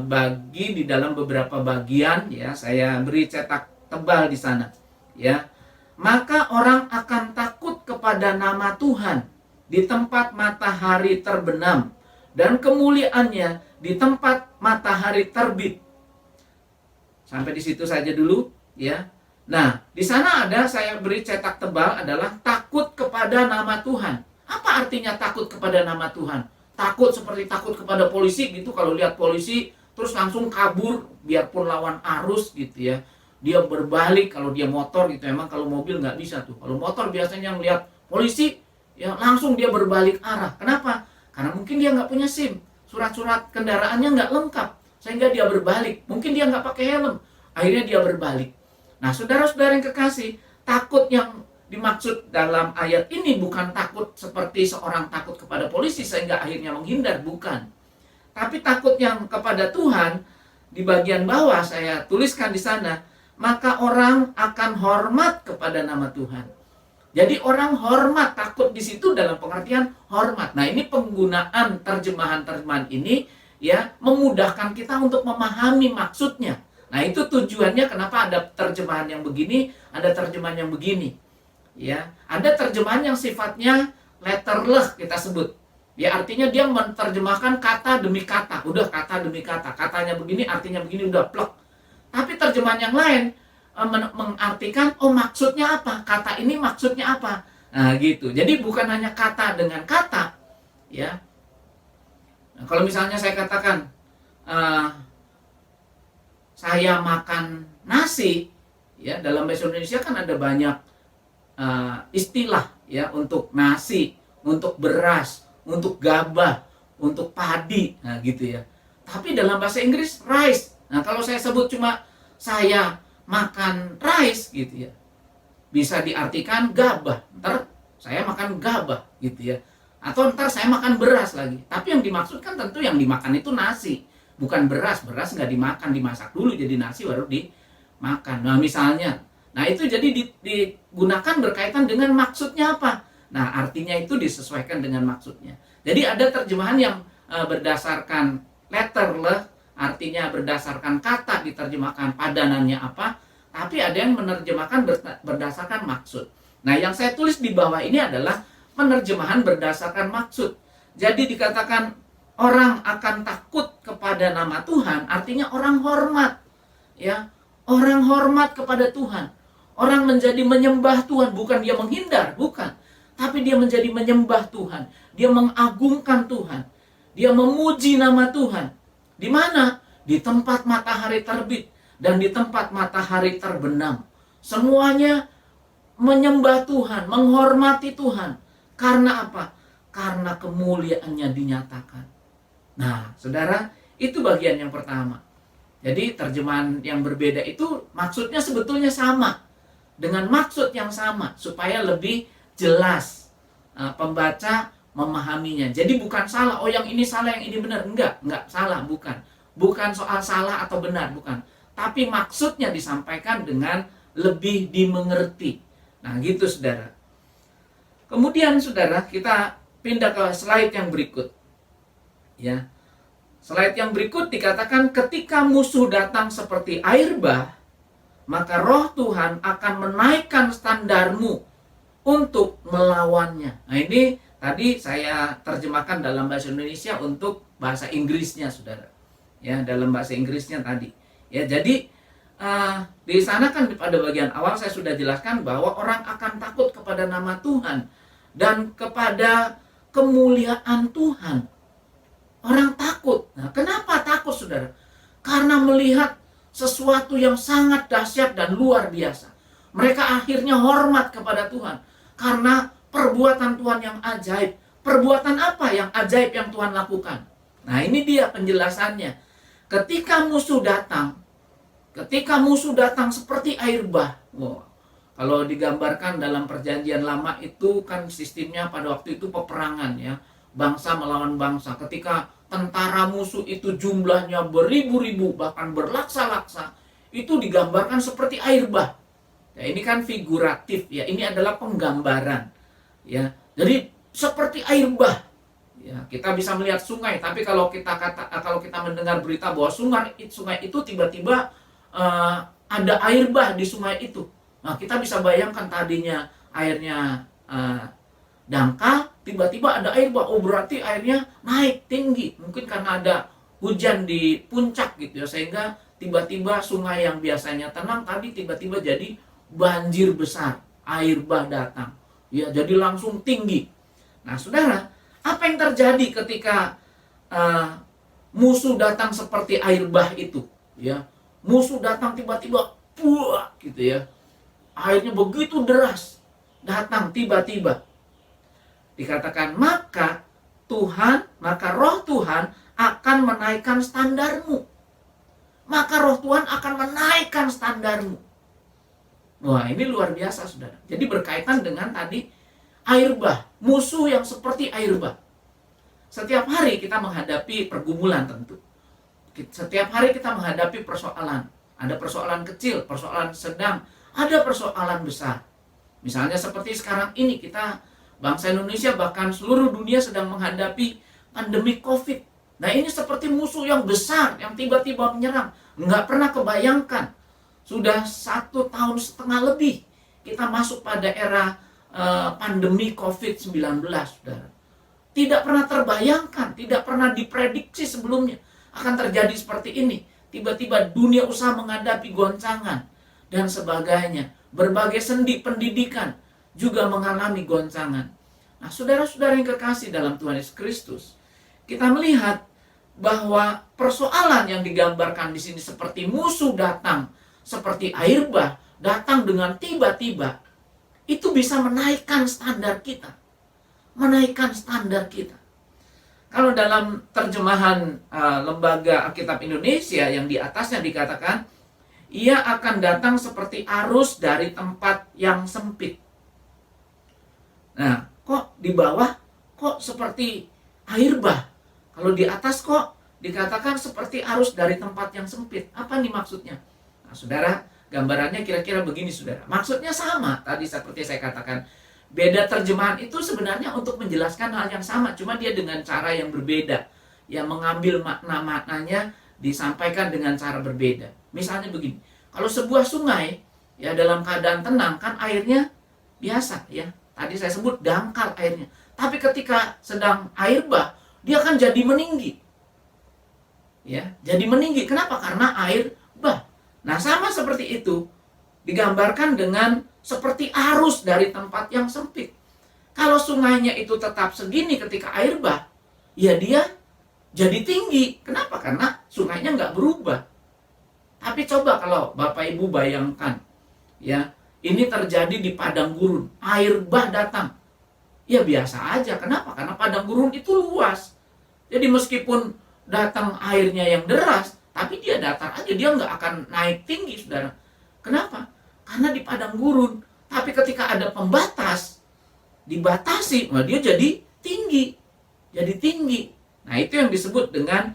bagi di dalam beberapa bagian, ya, saya beri cetak tebal di sana, ya. Maka orang akan takut kepada nama Tuhan di tempat matahari terbenam, dan kemuliaannya di tempat matahari terbit. Sampai di situ saja dulu, ya. Nah, di sana ada, saya beri cetak tebal, adalah takut kepada nama Tuhan. Apa artinya takut kepada nama Tuhan? Takut seperti takut kepada polisi gitu, kalau lihat polisi terus langsung kabur biarpun lawan arus gitu ya. Dia berbalik kalau dia motor gitu, emang kalau mobil nggak bisa tuh. Kalau motor biasanya ngelihat polisi ya langsung dia berbalik arah. Kenapa? Karena mungkin dia nggak punya SIM, surat-surat kendaraannya nggak lengkap, sehingga dia berbalik. Mungkin dia nggak pakai helm, akhirnya dia berbalik. Nah, saudara-saudara yang kekasih, takut yang dimaksud dalam ayat ini bukan takut seperti seorang takut kepada polisi sehingga akhirnya menghindar, bukan. Tapi takut yang kepada Tuhan, di bagian bawah saya tuliskan di sana, maka orang akan hormat kepada nama Tuhan. Jadi orang hormat, takut di situ dalam pengertian hormat. Nah, ini penggunaan terjemahan-terjemahan ini ya memudahkan kita untuk memahami maksudnya. Nah, itu tujuannya kenapa ada terjemahan yang begini, ada terjemahan yang begini. Ya, ada terjemahan yang sifatnya letterless kita sebut. Ya, artinya dia menerjemahkan kata demi kata. Udah kata demi kata. Katanya begini, artinya begini, udah plek. Tapi terjemahan yang lain mengartikan, oh maksudnya apa? Kata ini maksudnya apa? Nah, gitu. Jadi bukan hanya kata dengan kata. Ya. Nah, kalau misalnya saya katakan, saya makan nasi, ya, dalam bahasa Indonesia kan ada banyak istilah ya untuk nasi, untuk beras, untuk gabah, untuk padi, nah gitu ya. Tapi dalam bahasa Inggris rice. Nah, kalau saya sebut cuma saya makan rice gitu ya, bisa diartikan gabah. Ntar saya makan gabah gitu ya. Atau ntar saya makan beras lagi. Tapi yang dimaksudkan tentu yang dimakan itu nasi, bukan beras. Beras nggak dimakan, dimasak dulu jadi nasi baru dimakan. Nah, misalnya, nah itu jadi digunakan berkaitan dengan maksudnya apa. Nah, artinya itu disesuaikan dengan maksudnya. Jadi ada terjemahan yang berdasarkan letterless, artinya berdasarkan kata diterjemahkan padanannya apa. Tapi ada yang menerjemahkan berdasarkan maksud. Nah, yang saya tulis di bawah ini adalah penerjemahan berdasarkan maksud. Jadi dikatakan orang akan takut kepada nama Tuhan, artinya orang hormat. Ya, Orang hormat kepada Tuhan. Orang menjadi menyembah Tuhan. Bukan dia menghindar, bukan. Tapi dia menjadi menyembah Tuhan. Dia mengagungkan Tuhan. Dia memuji nama Tuhan. Di mana? Di tempat matahari terbit dan di tempat matahari terbenam. Semuanya menyembah Tuhan, menghormati Tuhan. Karena apa? Karena kemuliaannya dinyatakan. Nah, saudara, itu bagian yang pertama. Jadi terjemahan yang berbeda itu maksudnya sebetulnya sama. Dengan maksud yang sama, supaya lebih jelas pembaca memahaminya. Jadi bukan salah, oh yang ini salah, yang ini benar. Enggak salah, bukan. Bukan soal salah atau benar, bukan. Tapi maksudnya disampaikan dengan lebih dimengerti. Nah gitu saudara. Kemudian saudara, kita pindah ke slide yang berikut. Ya. Slide yang berikut dikatakan ketika musuh datang seperti air bah, maka roh Tuhan akan menaikkan standarmu untuk melawannya. Nah ini tadi saya terjemahkan dalam bahasa Indonesia untuk bahasa Inggrisnya saudara. Ya, dalam bahasa Inggrisnya tadi. Ya, jadi di sana kan pada bagian awal saya sudah jelaskan bahwa orang akan takut kepada nama Tuhan dan kepada kemuliaan Tuhan. Orang takut. Nah, kenapa takut saudara? Karena melihat sesuatu yang sangat dahsyat dan luar biasa. Mereka akhirnya hormat kepada Tuhan. Karena perbuatan Tuhan yang ajaib. Perbuatan apa yang ajaib yang Tuhan lakukan? Nah ini dia penjelasannya. Ketika musuh datang seperti air bah. Wow. Kalau digambarkan dalam perjanjian lama itu kan sistemnya pada waktu itu peperangan ya. Bangsa melawan bangsa. Ketika tentara musuh itu jumlahnya beribu-ribu bahkan berlaksa-laksa, itu digambarkan seperti air bah. Ya, ini kan figuratif ya. Ini adalah penggambaran. Ya. Jadi seperti air bah. Ya, kita bisa melihat sungai, tapi kalau kita mendengar berita bahwa sungai itu tiba-tiba ada air bah di sungai itu. Nah, kita bisa bayangkan tadinya airnya dangkal, tiba-tiba ada air bah. Oh, berarti airnya naik tinggi. Mungkin karena ada hujan di puncak gitu ya, sehingga tiba-tiba sungai yang biasanya tenang tadi tiba-tiba jadi banjir besar. Air bah datang. Ya, jadi langsung tinggi. Nah, saudara, apa yang terjadi ketika musuh datang seperti air bah itu? Ya, musuh datang tiba-tiba, buah, gitu ya. Airnya begitu deras, datang tiba-tiba. Dikatakan maka roh Tuhan akan menaikkan standarmu. Maka roh Tuhan akan menaikkan standarmu. Wah, ini luar biasa, saudara. Jadi berkaitan dengan tadi air bah, musuh yang seperti air bah. Setiap hari kita menghadapi pergumulan tentu. Setiap hari kita menghadapi persoalan. Ada persoalan kecil, persoalan sedang, ada persoalan besar. Misalnya seperti sekarang ini kita, bangsa Indonesia bahkan seluruh dunia sedang menghadapi pandemi COVID. Nah ini seperti musuh yang besar, yang tiba-tiba menyerang. Nggak pernah kebayangkan. Sudah 1,5 tahun lebih kita masuk pada era pandemi COVID-19, saudara. Tidak pernah terbayangkan, tidak pernah diprediksi sebelumnya akan terjadi seperti ini. Tiba-tiba dunia usaha menghadapi goncangan dan sebagainya. Berbagai sendi pendidikan juga mengalami goncangan. Nah, saudara-saudara yang kekasih dalam Tuhan Yesus Kristus, kita melihat bahwa persoalan yang digambarkan di sini seperti musuh datang, seperti air bah, datang dengan tiba-tiba, itu bisa menaikkan standar kita. Menaikkan standar kita. Kalau dalam terjemahan Lembaga Alkitab Indonesia yang di atasnya dikatakan, ia akan datang seperti arus dari tempat yang sempit. Nah, kok di bawah kok seperti air bah? Kalau di atas kok dikatakan seperti arus dari tempat yang sempit. Apa nih maksudnya? Nah, saudara, gambarannya kira-kira begini, saudara. Maksudnya sama, tadi seperti saya katakan. Beda terjemahan itu sebenarnya untuk menjelaskan hal yang sama, cuma dia dengan cara yang berbeda. Yang mengambil makna-maknanya disampaikan dengan cara berbeda. Misalnya begini, kalau sebuah sungai ya dalam keadaan tenang kan airnya biasa ya. Tadi saya sebut dangkal airnya. Tapi ketika sedang air bah, dia akan jadi meninggi. Ya, jadi meninggi. Kenapa? Karena air bah. Nah, sama seperti itu digambarkan dengan seperti arus dari tempat yang sempit. Kalau sungainya itu tetap segini ketika air bah, ya dia jadi tinggi. Kenapa? Karena sungainya nggak berubah. Tapi coba kalau Bapak Ibu bayangkan, ya, ini terjadi di padang gurun, air bah datang. Ya biasa aja. Kenapa? Karena padang gurun itu luas. Jadi meskipun datang airnya yang deras, tapi dia datar aja, dia nggak akan naik tinggi, saudara. Kenapa? Karena di padang gurun. Tapi ketika ada pembatas, dibatasi, nah dia jadi tinggi. Jadi tinggi. Nah, itu yang disebut dengan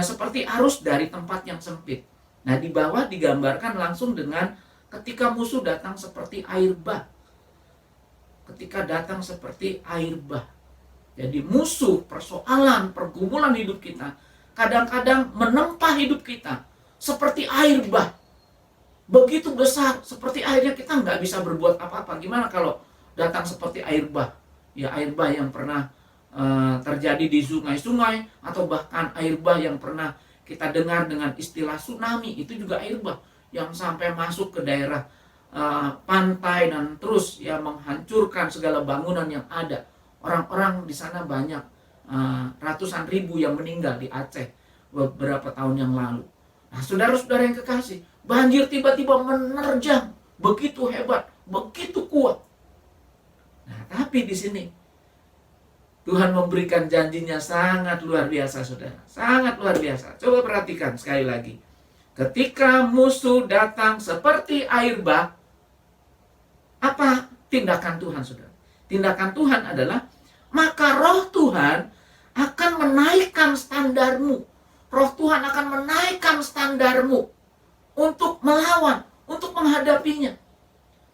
seperti arus dari tempat yang sempit. Nah, di bawah digambarkan langsung dengan ketika musuh datang seperti air bah. Ketika datang seperti air bah. Jadi musuh, persoalan, pergumulan hidup kita kadang-kadang menempa hidup kita seperti air bah. Begitu besar, seperti airnya kita nggak bisa berbuat apa-apa. Gimana kalau datang seperti air bah? Ya, air bah yang pernah terjadi di sungai-sungai, atau bahkan air bah yang pernah kita dengar dengan istilah tsunami, itu juga air bah yang sampai masuk ke daerah pantai dan terus ya menghancurkan segala bangunan yang ada. Orang-orang di sana banyak, ratusan ribu yang meninggal di Aceh beberapa tahun yang lalu. Nah, saudara-saudara yang kekasih, banjir tiba-tiba menerjang, begitu hebat, begitu kuat. Nah, tapi di sini Tuhan memberikan janjinya sangat luar biasa, saudara. Sangat luar biasa. Coba perhatikan sekali lagi. Ketika musuh datang seperti air bah, apa tindakan Tuhan, saudara? Tindakan Tuhan adalah, maka roh Tuhan akan menaikkan standarmu. Roh Tuhan akan menaikkan standarmu untuk melawan, untuk menghadapinya.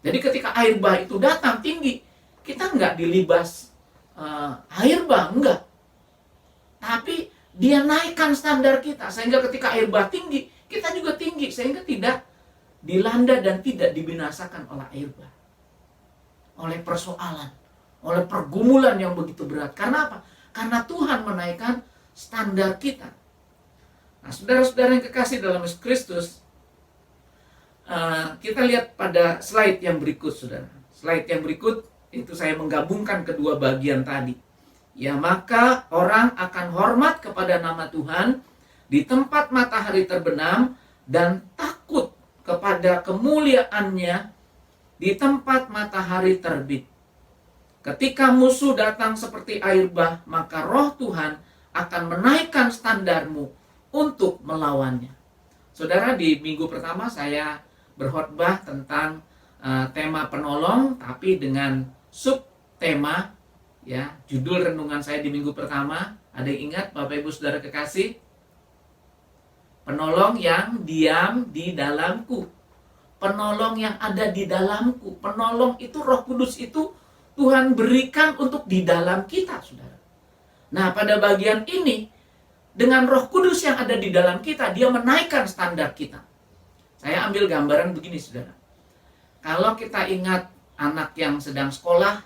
Jadi ketika air bah itu datang tinggi, kita nggak dilibas air bah, enggak. Tapi dia naikkan standar kita, sehingga ketika air bah tinggi, kita juga tinggi, sehingga tidak dilanda dan tidak dibinasakan oleh air bah, oleh persoalan, oleh pergumulan yang begitu berat. Karena apa? Karena Tuhan menaikkan standar kita. Nah, saudara-saudara yang kekasih dalam Yesus Kristus, kita lihat pada slide yang berikut, saudara. Slide yang berikut itu saya menggabungkan kedua bagian tadi. Ya, maka orang akan hormat kepada nama Tuhan di tempat matahari terbenam dan takut kepada kemuliaannya di tempat matahari terbit. Ketika musuh datang seperti air bah, maka roh Tuhan akan menaikkan standarmu untuk melawannya. Saudara, di minggu pertama saya berkhotbah tentang tema penolong, tapi dengan subtema, ya, judul renungan saya di minggu pertama, ada yang ingat Bapak Ibu Saudara kekasih? Penolong yang diam di dalamku. Penolong yang ada di dalamku. Penolong itu, Roh Kudus itu Tuhan berikan untuk di dalam kita, saudara. Nah, pada bagian ini, dengan Roh Kudus yang ada di dalam kita, dia menaikkan standar kita. Saya ambil gambaran begini, saudara. Kalau kita ingat anak yang sedang sekolah,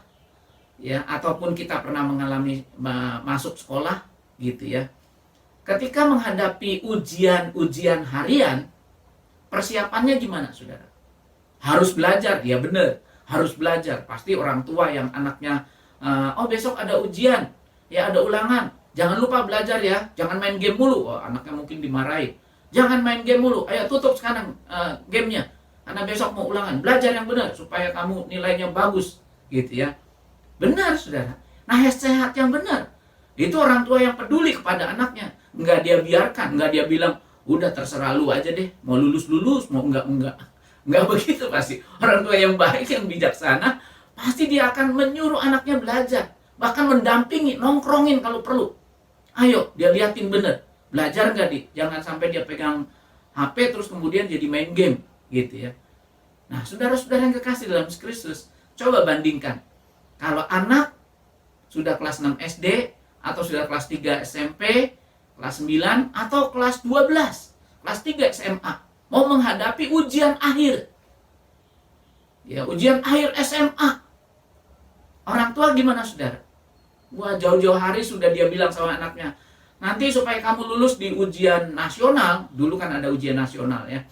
ya, ataupun kita pernah mengalami masuk sekolah, gitu ya. Ketika menghadapi ujian harian, persiapannya gimana, saudara? Harus belajar, ya benar. Harus belajar. Pasti orang tua yang anaknya, oh besok ada ujian, ya ada ulangan, jangan lupa belajar ya, jangan main game mulu. Oh, anaknya mungkin dimarahi. Jangan main game mulu, ayo tutup sekarang gamenya, karena besok mau ulangan. Belajar yang benar supaya kamu nilainya bagus, gitu ya. Benar, saudara. Nasihat yang benar. Itu orang tua yang peduli kepada anaknya. Enggak dia biarkan, enggak dia bilang, udah terserah lu aja deh, mau lulus, mau enggak. Enggak begitu pasti. Orang tua yang baik, yang bijaksana, pasti dia akan menyuruh anaknya belajar. Bahkan mendampingi, nongkrongin kalau perlu. Ayo, dia liatin bener. Belajar nggak, Dik? Jangan sampai dia pegang HP terus kemudian jadi main game, gitu ya. Nah, saudara-saudara yang kekasih dalam Kristus, coba bandingkan. Kalau anak sudah kelas 6 SD, atau sudah kelas 3 SMP, kelas 9, atau kelas 12, kelas 3 SMA, mau menghadapi ujian akhir. Ya, ujian akhir SMA. Orang tua gimana, saudara? Wah, jauh-jauh hari sudah dia bilang sama anaknya, nanti supaya kamu lulus di ujian nasional, dulu kan ada ujian nasional ya.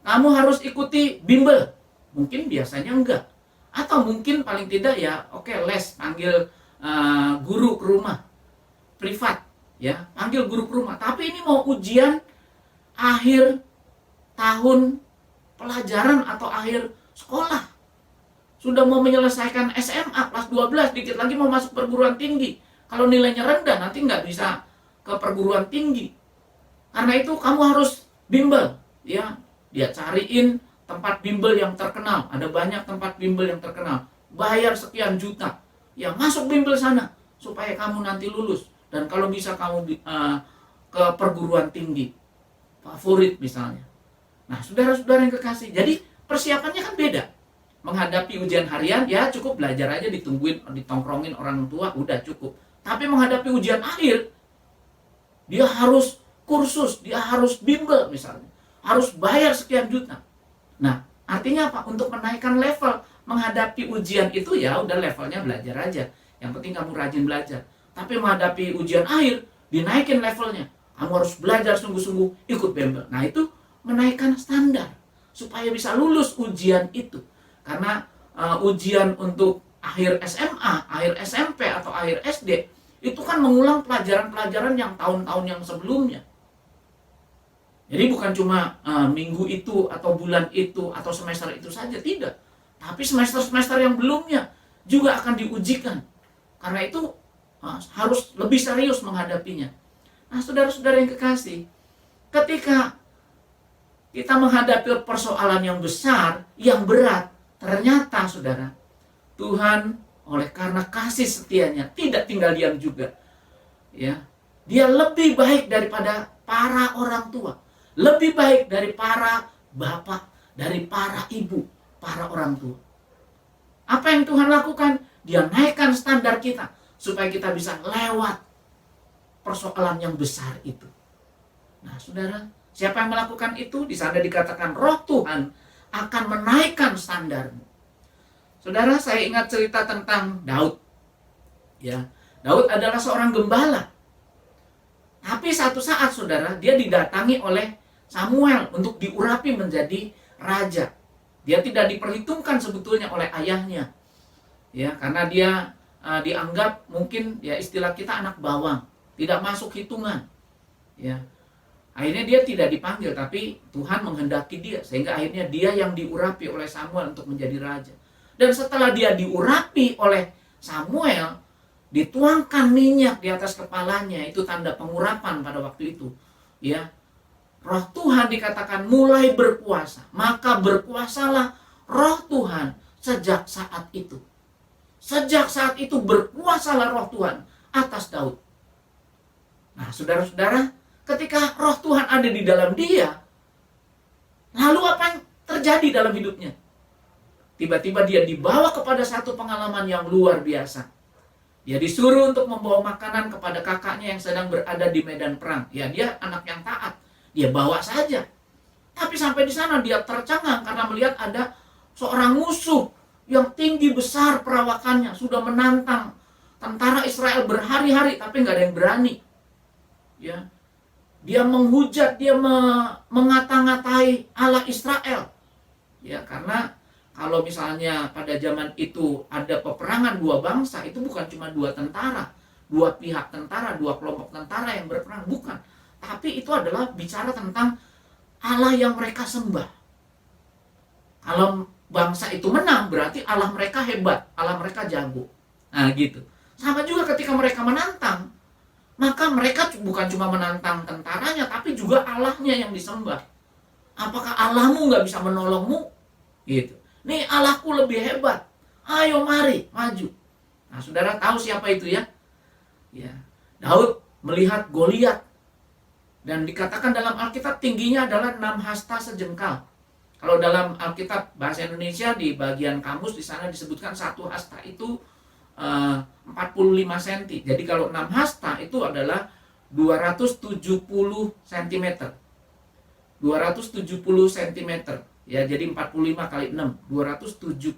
kamu harus ikuti bimbel. Mungkin biasanya enggak. Atau mungkin paling tidak ya, oke, les, panggil guru ke rumah. Privat, ya, panggil guru ke rumah. Tapi ini mau ujian akhir tahun pelajaran atau akhir sekolah. Sudah mau menyelesaikan SMA kelas 12, dikit lagi mau masuk perguruan tinggi. Kalau nilainya rendah nanti nggak bisa ke perguruan tinggi. Karena itu kamu harus bimbel, ya. Dia cariin tempat bimbel yang terkenal. Ada banyak tempat bimbel yang terkenal. Bayar sekian juta, ya, masuk bimbel sana supaya kamu nanti lulus. Dan kalau bisa kamu ke perguruan tinggi favorit misalnya. Nah, saudara-saudara yang kekasih, jadi persiapannya kan beda. Menghadapi ujian harian, ya cukup belajar aja, ditungguin, ditongkrongin orang tua, udah cukup. Tapi menghadapi ujian akhir, dia harus kursus, dia harus bimbel misalnya. Harus bayar sekian juta. Nah, artinya apa? Untuk menaikkan level menghadapi ujian itu, ya udah levelnya belajar aja. Yang penting kamu rajin belajar. Tapi menghadapi ujian akhir, dinaikin levelnya. Kamu harus belajar sungguh-sungguh, ikut bimbel. Nah, itu menaikkan standar supaya bisa lulus ujian itu. Karena ujian untuk akhir SMA, akhir SMP atau akhir SD itu kan mengulang pelajaran-pelajaran yang tahun-tahun yang sebelumnya. Jadi bukan cuma minggu itu atau bulan itu atau semester itu saja, tidak. Tapi semester-semester yang belumnya juga akan diujikan. Karena itu harus lebih serius menghadapinya. Nah, saudara-saudara yang kekasih, ketika kita menghadapi persoalan yang besar, yang berat, ternyata saudara, Tuhan oleh karena kasih setianya tidak tinggal diam juga. Ya, Dia lebih baik daripada para orang tua, lebih baik dari para bapak, dari para ibu, para orang tua. Apa yang Tuhan lakukan? Dia naikkan standar kita supaya kita bisa lewat persoalan yang besar itu. Nah, saudara, siapa yang melakukan itu? Di sana dikatakan Roh Tuhan akan menaikkan standarmu. Saudara, saya ingat cerita tentang Daud. Ya, Daud adalah seorang gembala. Tapi satu saat, saudara, dia didatangi oleh Samuel untuk diurapi menjadi raja. Dia tidak diperhitungkan sebetulnya oleh ayahnya. Ya, karena dia dianggap mungkin ya istilah kita anak bawang, tidak masuk hitungan. Ya. Akhirnya dia tidak dipanggil, tapi Tuhan menghendaki dia, sehingga akhirnya dia yang diurapi oleh Samuel untuk menjadi raja. Dan setelah dia diurapi oleh Samuel, dituangkan minyak di atas kepalanya, itu tanda pengurapan pada waktu itu. Ya, Roh Tuhan dikatakan mulai berkuasa, maka berkuasalah Roh Tuhan sejak saat itu. Sejak saat itu berkuasalah Roh Tuhan atas Daud. Nah, saudara-saudara, ketika Roh Tuhan ada di dalam dia, lalu apa yang terjadi dalam hidupnya? Tiba-tiba dia dibawa kepada satu pengalaman yang luar biasa. Dia disuruh untuk membawa makanan kepada kakaknya yang sedang berada di medan perang. Ya, dia anak yang taat. Dia bawa saja. Tapi sampai di sana dia tercengang karena melihat ada seorang musuh yang tinggi besar perawakannya, sudah menantang tentara Israel berhari-hari, tapi nggak ada yang berani. Ya, dia menghujat, dia mengata-ngatai Allah Israel. Ya, karena kalau misalnya pada zaman itu ada peperangan dua bangsa, itu bukan cuma dua tentara, dua pihak tentara, dua kelompok tentara yang berperang, bukan. Tapi itu adalah bicara tentang Allah yang mereka sembah. Kalau bangsa itu menang, berarti Allah mereka hebat, Allah mereka jago. Nah, gitu. Sama juga ketika mereka menantang, maka mereka bukan cuma menantang tentaranya, tapi juga Allahnya yang disembah. Apakah Allahmu nggak bisa menolongmu? Gitu. Nih, Allahku lebih hebat. Ayo mari, maju. Nah, saudara tahu siapa itu ya? Ya, Daud melihat Goliat. Dan dikatakan dalam Alkitab tingginya adalah 6 hasta sejengkal. Kalau dalam Alkitab bahasa Indonesia di bagian kamus di sana disebutkan 1 hasta itu 45 cm. Jadi kalau 6 hasta itu adalah 270 cm. 270 cm. Ya, jadi 45 kali 6, 270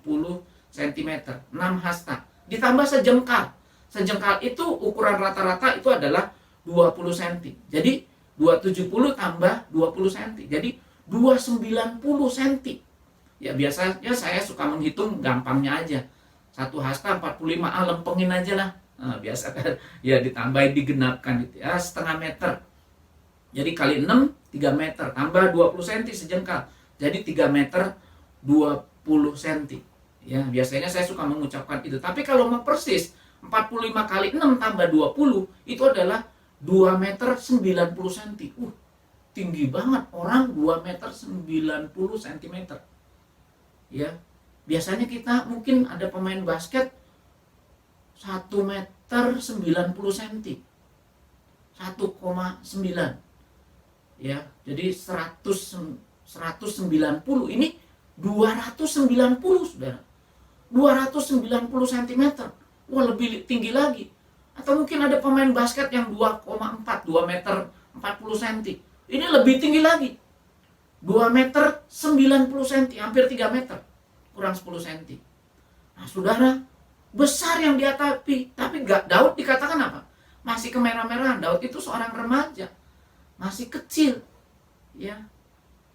cm. 6 hasta. Ditambah sejengkal. Sejengkal itu ukuran rata-rata itu adalah 20 cm. Jadi 270 tambah 20 cm. Jadi 290 cm. Ya biasanya saya suka menghitung gampangnya aja. 1 hasta 45 lempengin aja lah. Nah, biasa kan ya ditambahin digenapkan gitu ya, setengah meter. Jadi kali 6 3 meter, tambah 20 cm sejengkal. Jadi 3 meter 20 cm. Ya, biasanya saya suka mengucapkan itu. Tapi kalau mau persis 45 kali 6 tambah 20 itu adalah 2 meter 90 cm. Tinggi banget orang 2 meter 90 cm. Ya. Biasanya kita mungkin ada pemain basket 1 meter 90 cm. 1,9. Ya, jadi 190 ini 290 Saudara. 290 cm. Wah, lebih tinggi lagi. Atau mungkin ada pemain basket yang 2,4, 2 meter 40 cm. Ini lebih tinggi lagi. 2 meter 90 cm, hampir 3 meter. Kurang 10 cm. Nah, Saudara, besar yang dihadapi. Tapi Daud dikatakan apa? Masih kemerah-merahan. Daud itu seorang remaja. Masih kecil. Ya.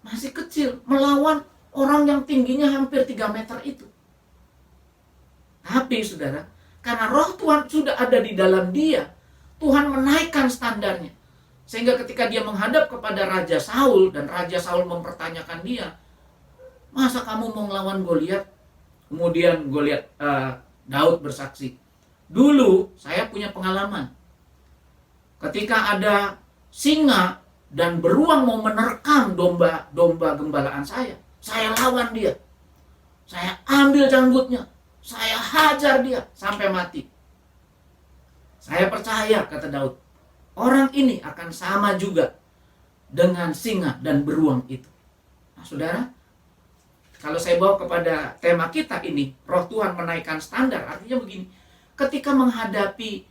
Masih kecil. Melawan orang yang tingginya hampir 3 meter itu. Tapi Saudara, karena roh Tuhan sudah ada di dalam dia, Tuhan menaikkan standarnya. Sehingga ketika dia menghadap kepada Raja Saul, dan Raja Saul mempertanyakan dia, masa kamu mau melawan Goliat? Kemudian Daud bersaksi, dulu saya punya pengalaman. Ketika ada singa dan beruang mau menerkam domba gembalaan saya lawan dia. Saya ambil janggutnya, saya hajar dia sampai mati. Saya percaya, kata Daud, orang ini akan sama juga dengan singa dan beruang itu. Nah, Saudara, kalau saya bawa kepada tema kita ini, roh Tuhan menaikkan standar, artinya begini, ketika menghadapi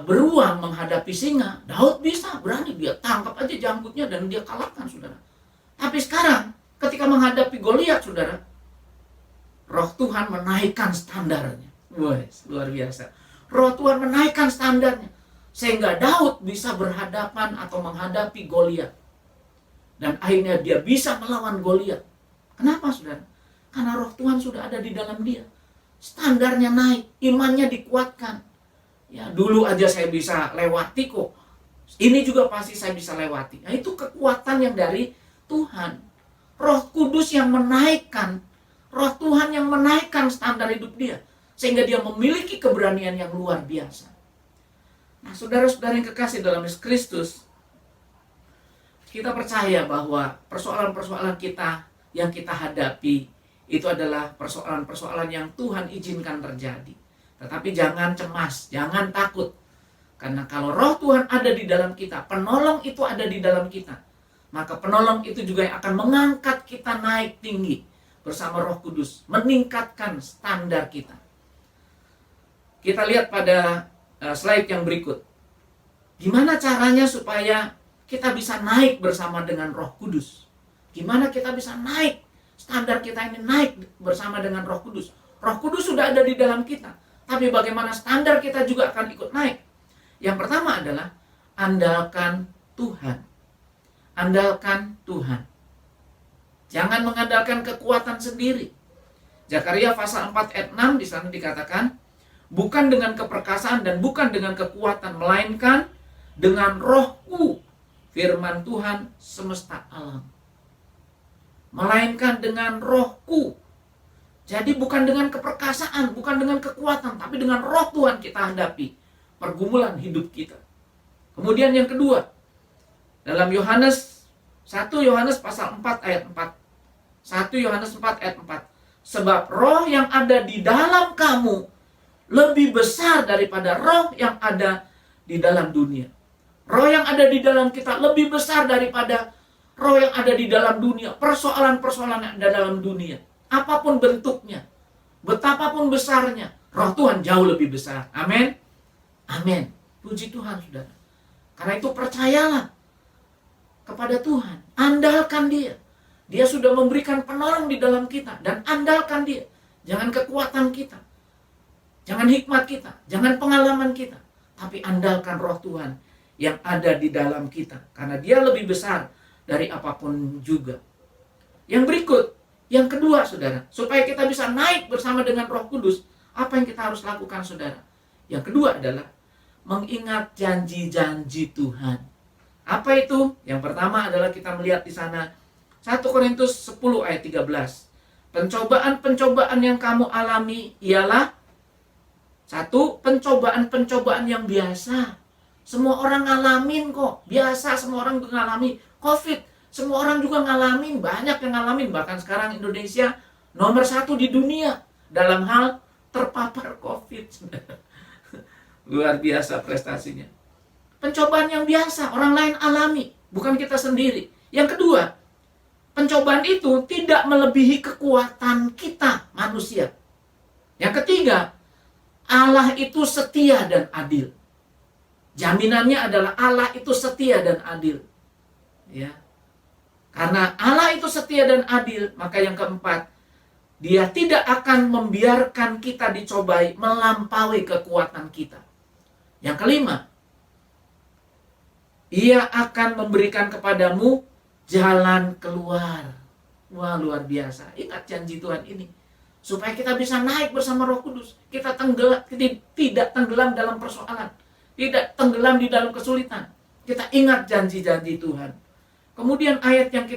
beruang, menghadapi singa, Daud bisa, berani, dia tangkap aja janggutnya dan dia kalahkan, Saudara. Tapi sekarang, ketika menghadapi Goliat, Saudara, roh Tuhan menaikkan standarnya. Wah, luar biasa. Roh Tuhan menaikkan standarnya. Sehingga Daud bisa berhadapan atau menghadapi Goliat. Dan akhirnya dia bisa melawan Goliat. Kenapa, Saudara? Karena roh Tuhan sudah ada di dalam dia. Standarnya naik, imannya dikuatkan. Ya, dulu aja saya bisa lewati kok. Ini juga pasti saya bisa lewati. Nah, itu kekuatan yang dari Tuhan. Roh Kudus yang menaikkan, roh Tuhan yang menaikkan standar hidup dia. Sehingga dia memiliki keberanian yang luar biasa. Nah, saudara-saudara yang kekasih dalam Yesus Kristus, kita percaya bahwa persoalan-persoalan kita yang kita hadapi itu adalah persoalan-persoalan yang Tuhan izinkan terjadi. Tetapi jangan cemas, jangan takut. Karena kalau roh Tuhan ada di dalam kita, penolong itu ada di dalam kita, maka penolong itu juga yang akan mengangkat kita naik tinggi bersama Roh Kudus, meningkatkan standar kita. Kita lihat pada slide yang berikut. Gimana caranya supaya kita bisa naik bersama dengan Roh Kudus? Gimana kita bisa naik? Standar kita ini naik bersama dengan Roh Kudus. Roh Kudus sudah ada di dalam kita. Tapi bagaimana standar kita juga akan ikut naik? Yang pertama adalah andalkan Tuhan. Andalkan Tuhan. Jangan mengandalkan kekuatan sendiri. Zakaria pasal 4 ayat 6 di sana dikatakan, bukan dengan keperkasaan dan bukan dengan kekuatan, melainkan dengan Rohku, firman Tuhan semesta alam. Melainkan dengan Rohku. Jadi bukan dengan keperkasaan, bukan dengan kekuatan, tapi dengan Roh Tuhan kita hadapi pergumulan hidup kita. Kemudian yang kedua, dalam Yohanes 1 Yohanes pasal 4 ayat 4. 1 Yohanes 4 ayat 4. Sebab roh yang ada di dalam kamu lebih besar daripada roh yang ada di dalam dunia. Roh yang ada di dalam kita lebih besar daripada roh yang ada di dalam dunia. Persoalan-persoalan yang ada dalam dunia, apapun bentuknya, betapapun besarnya, roh Tuhan jauh lebih besar. Amin. Amin. Puji Tuhan, saudara. Karena itu percayalah kepada Tuhan. Andalkan dia. Dia sudah memberikan penolong di dalam kita. Dan andalkan dia. Jangan kekuatan kita. Jangan hikmat kita. Jangan pengalaman kita. Tapi andalkan roh Tuhan yang ada di dalam kita. Karena dia lebih besar dari apapun juga. Yang berikut, yang kedua saudara, supaya kita bisa naik bersama dengan Roh Kudus, apa yang kita harus lakukan saudara? Yang kedua adalah mengingat janji-janji Tuhan. Apa itu? Yang pertama adalah kita melihat di sana 1 Korintus 10 ayat 13. Pencobaan-pencobaan yang kamu alami ialah satu, pencobaan-pencobaan yang biasa. Semua orang ngalamin kok. Biasa, semua orang juga ngalami. COVID, semua orang juga ngalamin. Banyak yang ngalamin. Bahkan sekarang Indonesia nomor 1 di dunia dalam hal terpapar COVID. Luar biasa prestasinya. Pencobaan yang biasa, orang lain alami. Bukan kita sendiri. Yang kedua, pencobaan itu tidak melebihi kekuatan kita manusia. Yang ketiga, Allah itu setia dan adil. Jaminannya adalah Allah itu setia dan adil. Ya. Karena Allah itu setia dan adil, maka yang keempat, Dia tidak akan membiarkan kita dicobai melampaui kekuatan kita. Yang kelima, Ia akan memberikan kepadamu jalan keluar. Wah, luar biasa. Ingat janji Tuhan ini. Supaya kita bisa naik bersama Roh Kudus. Kita tidak tenggelam dalam persoalan. Tidak tenggelam di dalam kesulitan. Kita ingat janji-janji Tuhan. Kemudian ayat yang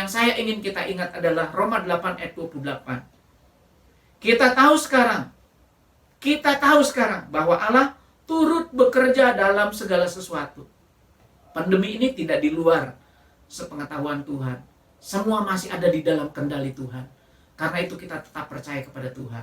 saya ingin kita ingat adalah Roma 8 ayat 28. Kita tahu sekarang bahwa Allah turut bekerja dalam segala sesuatu. Pandemi ini tidak di luar sepengetahuan Tuhan. Semua masih ada di dalam kendali Tuhan. Karena itu kita tetap percaya kepada Tuhan.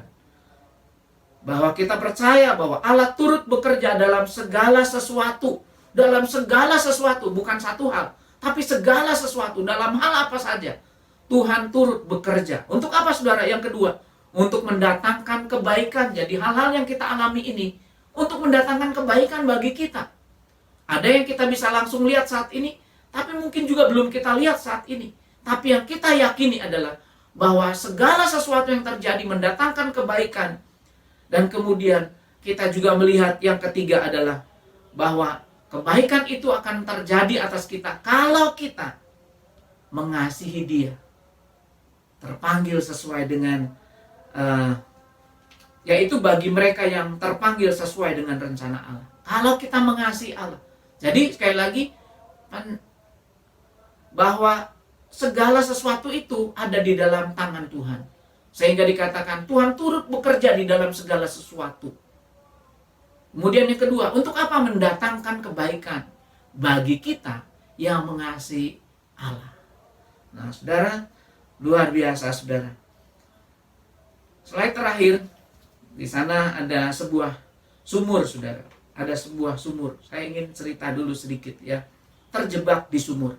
Bahwa kita percaya bahwa Allah turut bekerja dalam segala sesuatu. Dalam segala sesuatu, bukan satu hal. Tapi segala sesuatu, dalam hal apa saja. Tuhan turut bekerja. Untuk apa saudara? Yang kedua, untuk mendatangkan kebaikan. Jadi hal-hal yang kita alami ini, untuk mendatangkan kebaikan bagi kita. Ada yang kita bisa langsung lihat saat ini, tapi mungkin juga belum kita lihat saat ini. Tapi yang kita yakini adalah bahwa segala sesuatu yang terjadi mendatangkan kebaikan. Dan kemudian kita juga melihat yang ketiga adalah bahwa kebaikan itu akan terjadi atas kita kalau kita mengasihi Dia. Terpanggil sesuai dengan yaitu bagi mereka yang terpanggil sesuai dengan rencana Allah. Kalau kita mengasihi Allah. Jadi sekali lagi bahwa segala sesuatu itu ada di dalam tangan Tuhan. Sehingga dikatakan Tuhan turut bekerja di dalam segala sesuatu. Kemudian yang kedua, untuk apa? Mendatangkan kebaikan bagi kita yang mengasihi Allah. Nah, saudara, luar biasa, saudara. Slide terakhir, di sana ada sebuah sumur, saudara. Ada sebuah sumur. Saya ingin cerita dulu sedikit ya. Terjebak di sumur.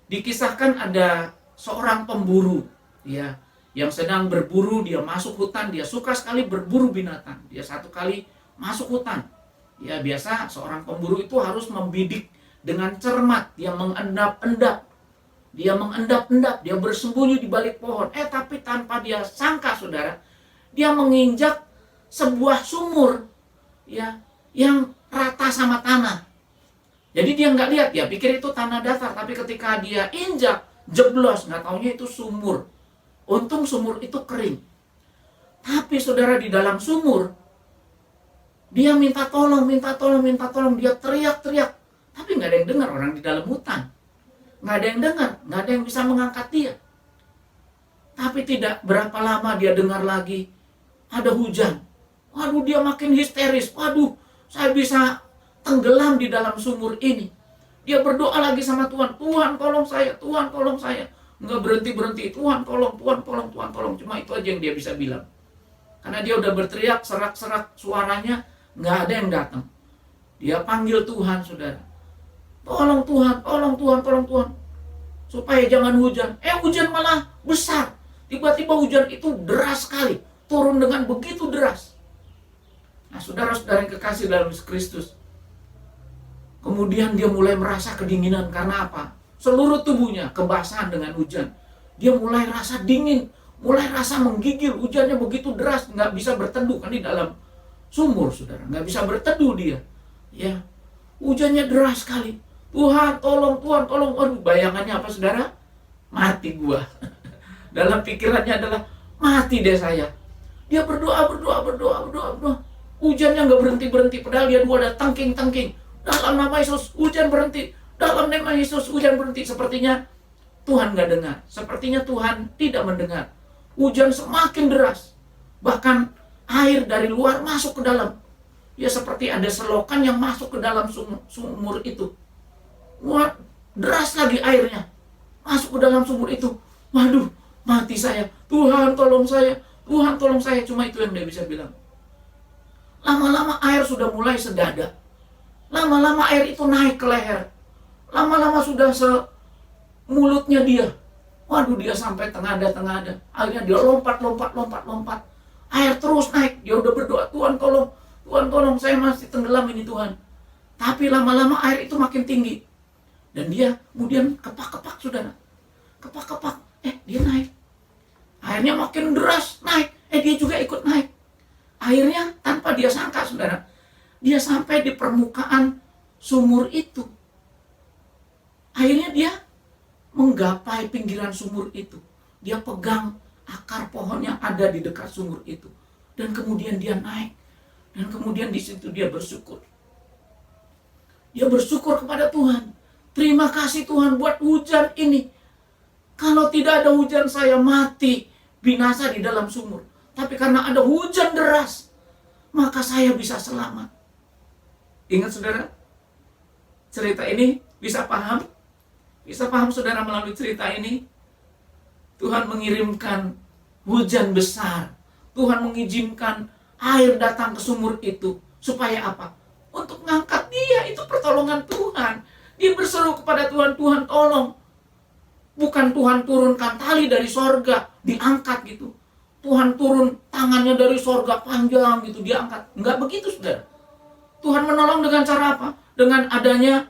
Dikisahkan ada seorang pemburu, ya, yang sedang berburu. Dia masuk hutan. Dia suka sekali berburu binatang. Dia satu kali masuk hutan. Ya, biasa seorang pemburu itu harus membidik dengan cermat. Dia mengendap-endap. Dia bersembunyi di balik pohon. Tapi tanpa dia sangka, saudara, dia menginjak sebuah sumur, ya, yang rata sama tanah. Jadi dia nggak lihat, dia pikir itu tanah datar. Tapi ketika dia injak, jeblos, nggak taunya itu sumur. Untung sumur itu kering. Tapi saudara, di dalam sumur, dia minta tolong. Dia teriak-teriak. Tapi nggak ada yang dengar, orang di dalam hutan. Nggak ada yang dengar, nggak ada yang bisa mengangkat dia. Tapi tidak berapa lama dia dengar lagi, ada hujan. Waduh, dia makin histeris. Waduh, saya bisa tenggelam di dalam sumur ini. Dia berdoa lagi sama Tuhan. Tuhan tolong saya, Tuhan tolong saya. Nggak berhenti-berhenti. Tuhan tolong. Cuma itu aja yang dia bisa bilang. Karena dia udah berteriak, serak-serak suaranya, nggak ada yang datang. Dia panggil Tuhan, saudara. Tolong Tuhan. Supaya jangan hujan. Hujan malah besar. Tiba-tiba hujan itu deras sekali. Turun dengan begitu deras. Nah, saudara-saudara yang kekasih dalam Kristus. Kemudian dia mulai merasa kedinginan. Karena apa? Seluruh tubuhnya kebasahan dengan hujan. Dia mulai rasa dingin. Mulai rasa menggigil. Hujannya begitu deras. Nggak bisa berteduh. Kan di dalam sumur, saudara. Nggak bisa berteduh dia. Ya, hujannya deras sekali. Tuhan tolong, Tuhan tolong. Waduh, bayangannya apa saudara? Mati gua. Dalam pikirannya adalah mati deh saya. Dia berdoa. Hujannya nggak berhenti. Padahal dia ada tangking. Dalam nama Yesus, hujan berhenti. Dalam nama Yesus, hujan berhenti. Sepertinya Tuhan nggak dengar. Sepertinya Tuhan tidak mendengar. Hujan semakin deras. Bahkan air dari luar masuk ke dalam. Ya seperti ada selokan yang masuk ke dalam sumur itu. Wah, deras lagi airnya. Masuk ke dalam sumur itu. Waduh, mati saya. Tuhan tolong saya. Tuhan tolong saya. Cuma itu yang dia bisa bilang. Lama-lama air sudah mulai sedada. Lama-lama air itu naik ke leher. Lama-lama sudah mulutnya dia. Waduh, dia sampai tengada. Akhirnya dia lompat. Air terus naik. Dia udah berdoa, Tuhan tolong, saya masih tenggelam ini Tuhan. Tapi lama-lama air itu makin tinggi. Dan dia kemudian kepak-kepak saudara. Kepak-kepak. Dia naik. Airnya makin deras naik. Dia juga ikut naik. Akhirnya tanpa dia sangka saudara. Dia sampai di permukaan sumur itu. Akhirnya dia menggapai pinggiran sumur itu. Dia pegang akar pohon yang ada di dekat sumur itu. Dan kemudian dia naik. Dan kemudian di situ dia bersyukur. Dia bersyukur kepada Tuhan. Terima kasih Tuhan buat hujan ini. Kalau tidak ada hujan saya mati binasa di dalam sumur. Tapi karena ada hujan deras, maka saya bisa selamat. Ingat saudara? Cerita ini bisa paham? Bisa paham saudara melalui cerita ini? Tuhan mengirimkan hujan besar. Tuhan mengizinkan air datang ke sumur itu. Supaya apa? Untuk mengangkat dia. Itu pertolongan Tuhan. Dia berseru kepada Tuhan, Tuhan tolong. Bukan Tuhan turunkan tali dari sorga, diangkat gitu. Tuhan turun tangannya dari sorga panjang gitu, diangkat. Enggak begitu saudara. Tuhan menolong dengan cara apa? Dengan adanya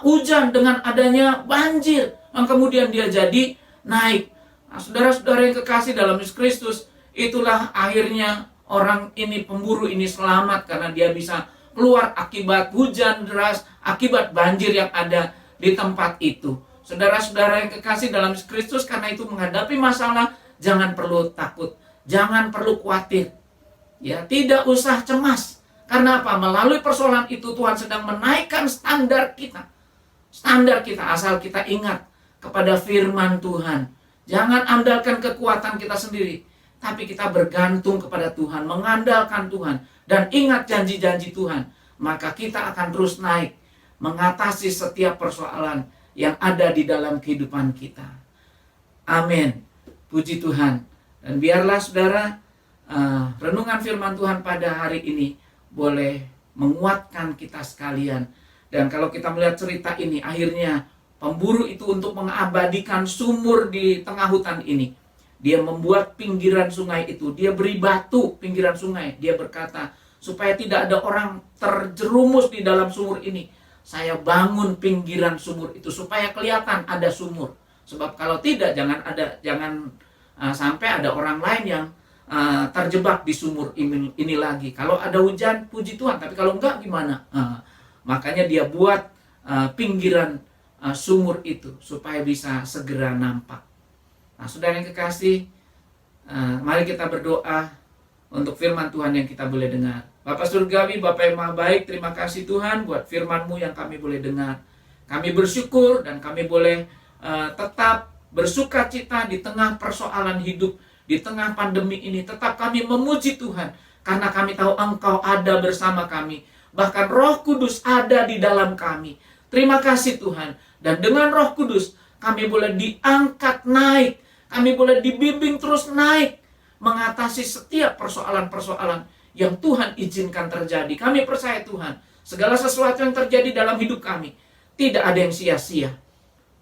hujan, dengan adanya banjir. Dan kemudian dia jadi naik. Nah, saudara-saudara yang kekasih dalam Yesus Kristus, itulah akhirnya orang ini, pemburu ini selamat karena dia bisa keluar akibat hujan deras, akibat banjir yang ada di tempat itu. Saudara-saudara yang kekasih dalam Yesus Kristus, karena itu menghadapi masalah, jangan perlu takut, jangan perlu khawatir. Ya, tidak usah cemas. Karena apa? Melalui persoalan itu Tuhan sedang menaikkan standar kita. Standar kita asal kita ingat kepada firman Tuhan. Jangan andalkan kekuatan kita sendiri, tapi kita bergantung kepada Tuhan, mengandalkan Tuhan, dan ingat janji-janji Tuhan. Maka kita akan terus naik, mengatasi setiap persoalan yang ada di dalam kehidupan kita. Amin. Puji Tuhan. Dan biarlah saudara, renungan firman Tuhan pada hari ini boleh menguatkan kita sekalian. Dan kalau kita melihat cerita ini, akhirnya pemburu itu untuk mengabadikan sumur di tengah hutan ini, dia membuat pinggiran sungai itu. Dia beri batu pinggiran sungai. Dia berkata, supaya tidak ada orang terjerumus di dalam sumur ini, saya bangun pinggiran sumur itu supaya kelihatan ada sumur. Sebab kalau tidak, jangan sampai ada orang lain yang terjebak di sumur ini lagi. Kalau ada hujan, puji Tuhan. Tapi kalau enggak, gimana? Makanya dia buat pinggiran sumur itu supaya bisa segera nampak. Nah, saudara yang kekasih, mari kita berdoa untuk firman Tuhan yang kita boleh dengar. Bapa Surgawi, Bapa yang Maha Baik, terima kasih Tuhan buat firman-Mu yang kami boleh dengar. Kami bersyukur dan kami boleh tetap bersuka cita di tengah persoalan hidup, di tengah pandemi ini. Tetap kami memuji Tuhan, karena kami tahu Engkau ada bersama kami. Bahkan Roh Kudus ada di dalam kami. Terima kasih Tuhan. Dan dengan Roh Kudus, kami boleh diangkat naik. Kami boleh dibimbing terus naik, mengatasi setiap persoalan-persoalan yang Tuhan izinkan terjadi. Kami percaya Tuhan, segala sesuatu yang terjadi dalam hidup kami, tidak ada yang sia-sia.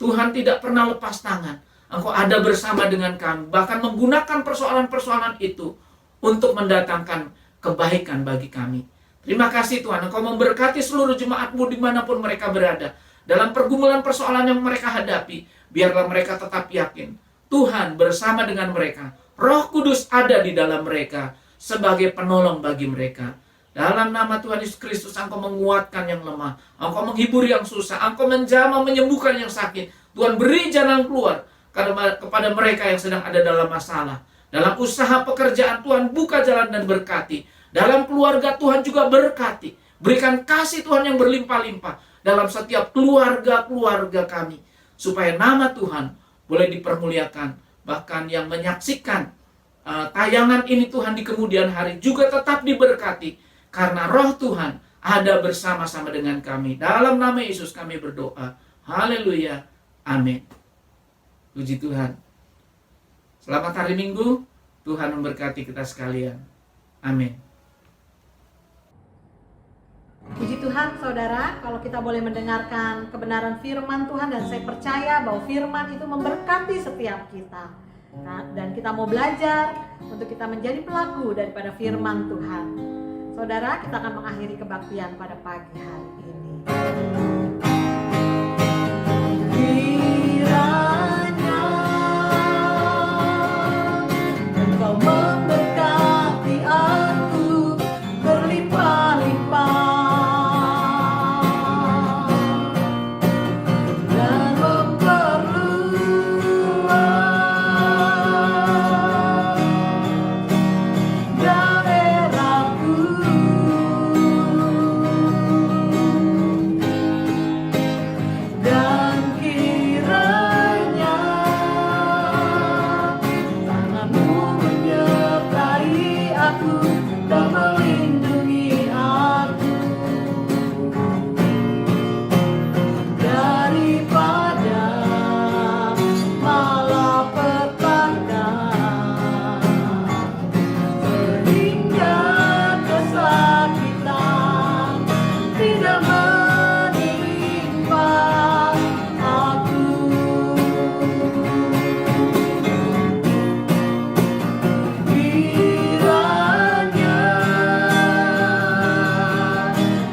Tuhan tidak pernah lepas tangan. Engkau ada bersama dengan kami, bahkan menggunakan persoalan-persoalan itu untuk mendatangkan kebaikan bagi kami. Terima kasih Tuhan, Engkau memberkati seluruh jemaat-Mu dimanapun mereka berada. Dalam pergumulan persoalan yang mereka hadapi, biarlah mereka tetap yakin Tuhan bersama dengan mereka. Roh Kudus ada di dalam mereka sebagai penolong bagi mereka. Dalam nama Tuhan Yesus Kristus, Engkau menguatkan yang lemah, Engkau menghibur yang susah, Engkau menjamah menyembuhkan yang sakit. Tuhan, beri jalan keluar kepada mereka yang sedang ada dalam masalah. Dalam usaha pekerjaan, Tuhan buka jalan dan berkati. Dalam keluarga, Tuhan juga berkati. Berikan kasih Tuhan yang berlimpah-limpah dalam setiap keluarga-keluarga kami, supaya nama Tuhan boleh dipermuliakan. Bahkan yang menyaksikan tayangan ini Tuhan di kemudian hari juga tetap diberkati, karena roh Tuhan ada bersama-sama dengan kami. Dalam nama Yesus kami berdoa. Haleluya. Amin. Puji Tuhan. Selamat hari Minggu. Tuhan memberkati kita sekalian. Amin. Puji Tuhan saudara, kalau kita boleh mendengarkan kebenaran firman Tuhan, dan saya percaya bahwa firman itu memberkati setiap kita. Nah, dan kita mau belajar untuk kita menjadi pelaku daripada firman Tuhan. Saudara, kita akan mengakhiri kebaktian pada pagi hari ini. Kiranya Engkau memberkati aku berlimpah-limpah, dan memperluas daerahku. Dan kiranya tanganmu menyertai aku dan melindungi aku daripada malapetaka, sehingga kesakitan tidak menimpa aku. Kiranya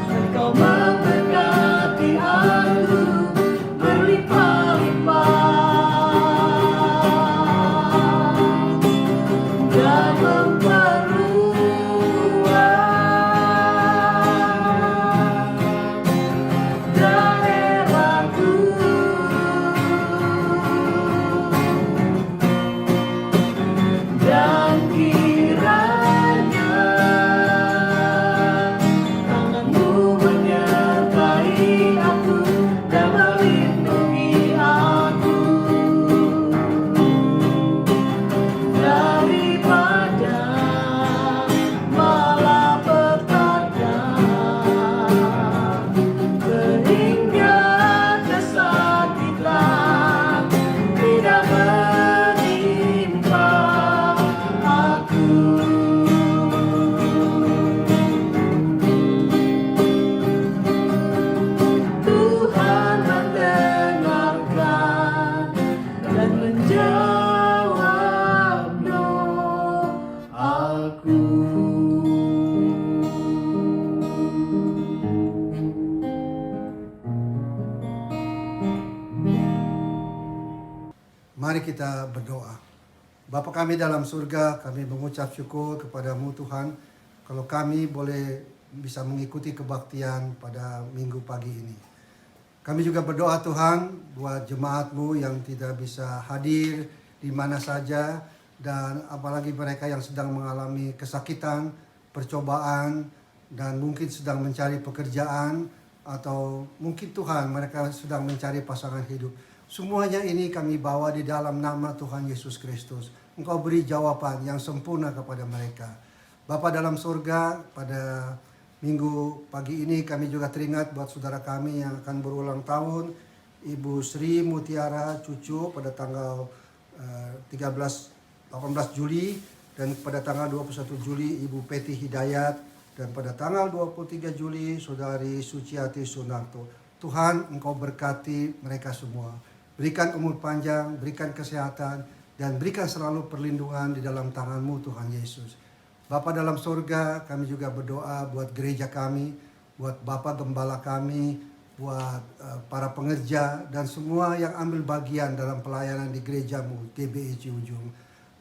Engkau memberkati aku berlimpah-limpah, dan memperluas daerahku. Dan kiranya tanganmu menyertai aku dan melindungi aku daripada malapetaka, sehingga kesakitan tidak menimpa aku. Tuhan mendengarkan dan menjawab doaku. Mari kita berdoa. Bapa kami dalam surga, kami mengucap syukur kepadamu Tuhan, kalau kami boleh bisa mengikuti kebaktian pada minggu pagi ini. Kami juga berdoa Tuhan buat jemaat-Mu yang tidak bisa hadir di mana saja, dan apalagi mereka yang sedang mengalami kesakitan, percobaan, dan mungkin sedang mencari pekerjaan, atau mungkin Tuhan mereka sedang mencari pasangan hidup. Semuanya ini kami bawa di dalam nama Tuhan Yesus Kristus. Engkau beri jawaban yang sempurna kepada mereka. Bapa dalam surga, pada minggu pagi ini kami juga teringat buat saudara kami yang akan berulang tahun, Ibu Sri Mutiara Cucu pada tanggal 18 Juli, dan pada tanggal 21 Juli Ibu Peti Hidayat, dan pada tanggal 23 Juli Saudari Suciati Sunarto. Tuhan, Engkau berkati mereka semua. Berikan umur panjang, berikan kesehatan, dan berikan selalu perlindungan di dalam tangan-Mu Tuhan Yesus. Bapa dalam surga, kami juga berdoa buat gereja kami, buat Bapak Gembala kami, buat para pengerja, dan semua yang ambil bagian dalam pelayanan di gereja-Mu, GBI Ciujung.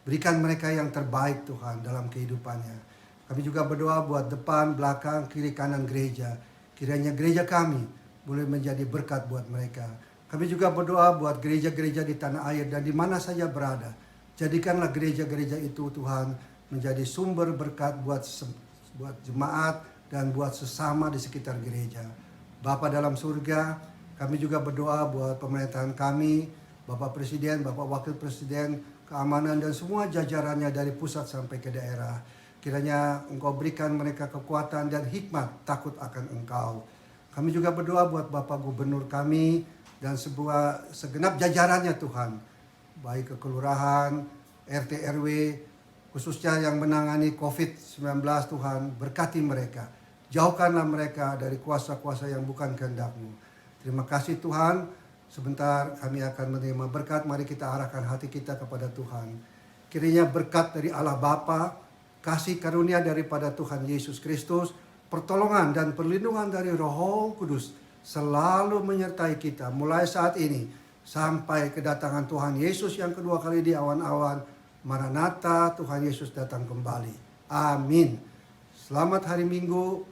Berikan mereka yang terbaik Tuhan dalam kehidupannya. Kami juga berdoa buat depan, belakang, kiri, kanan gereja. Kiranya gereja kami boleh menjadi berkat buat mereka. Kami juga berdoa buat gereja-gereja di tanah air dan di mana saja berada. Jadikanlah gereja-gereja itu Tuhan menjadi sumber berkat buat jemaat dan buat sesama di sekitar gereja. Bapa dalam surga, kami juga berdoa buat pemerintahan kami, Bapak Presiden, Bapak Wakil Presiden, keamanan dan semua jajarannya dari pusat sampai ke daerah. Kiranya Engkau berikan mereka kekuatan dan hikmat takut akan Engkau. Kami juga berdoa buat Bapak Gubernur kami dan segenap jajarannya Tuhan. Baik kekelurahan, RT RW, khususnya yang menangani COVID-19 Tuhan, berkati mereka. Jauhkanlah mereka dari kuasa-kuasa yang bukan kehendak-Mu. Terima kasih Tuhan. Sebentar kami akan menerima berkat. Mari kita arahkan hati kita kepada Tuhan. Kiranya berkat dari Allah Bapa, kasih karunia daripada Tuhan Yesus Kristus, pertolongan dan perlindungan dari Roh Kudus selalu menyertai kita mulai saat ini sampai kedatangan Tuhan Yesus yang kedua kali di awan-awan. Maranatha, Tuhan Yesus datang kembali. Amin. Selamat hari Minggu.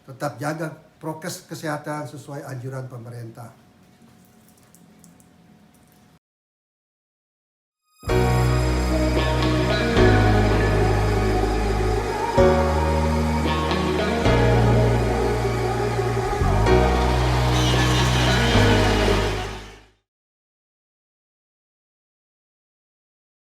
Tetap jaga prokes kesehatan sesuai anjuran pemerintah.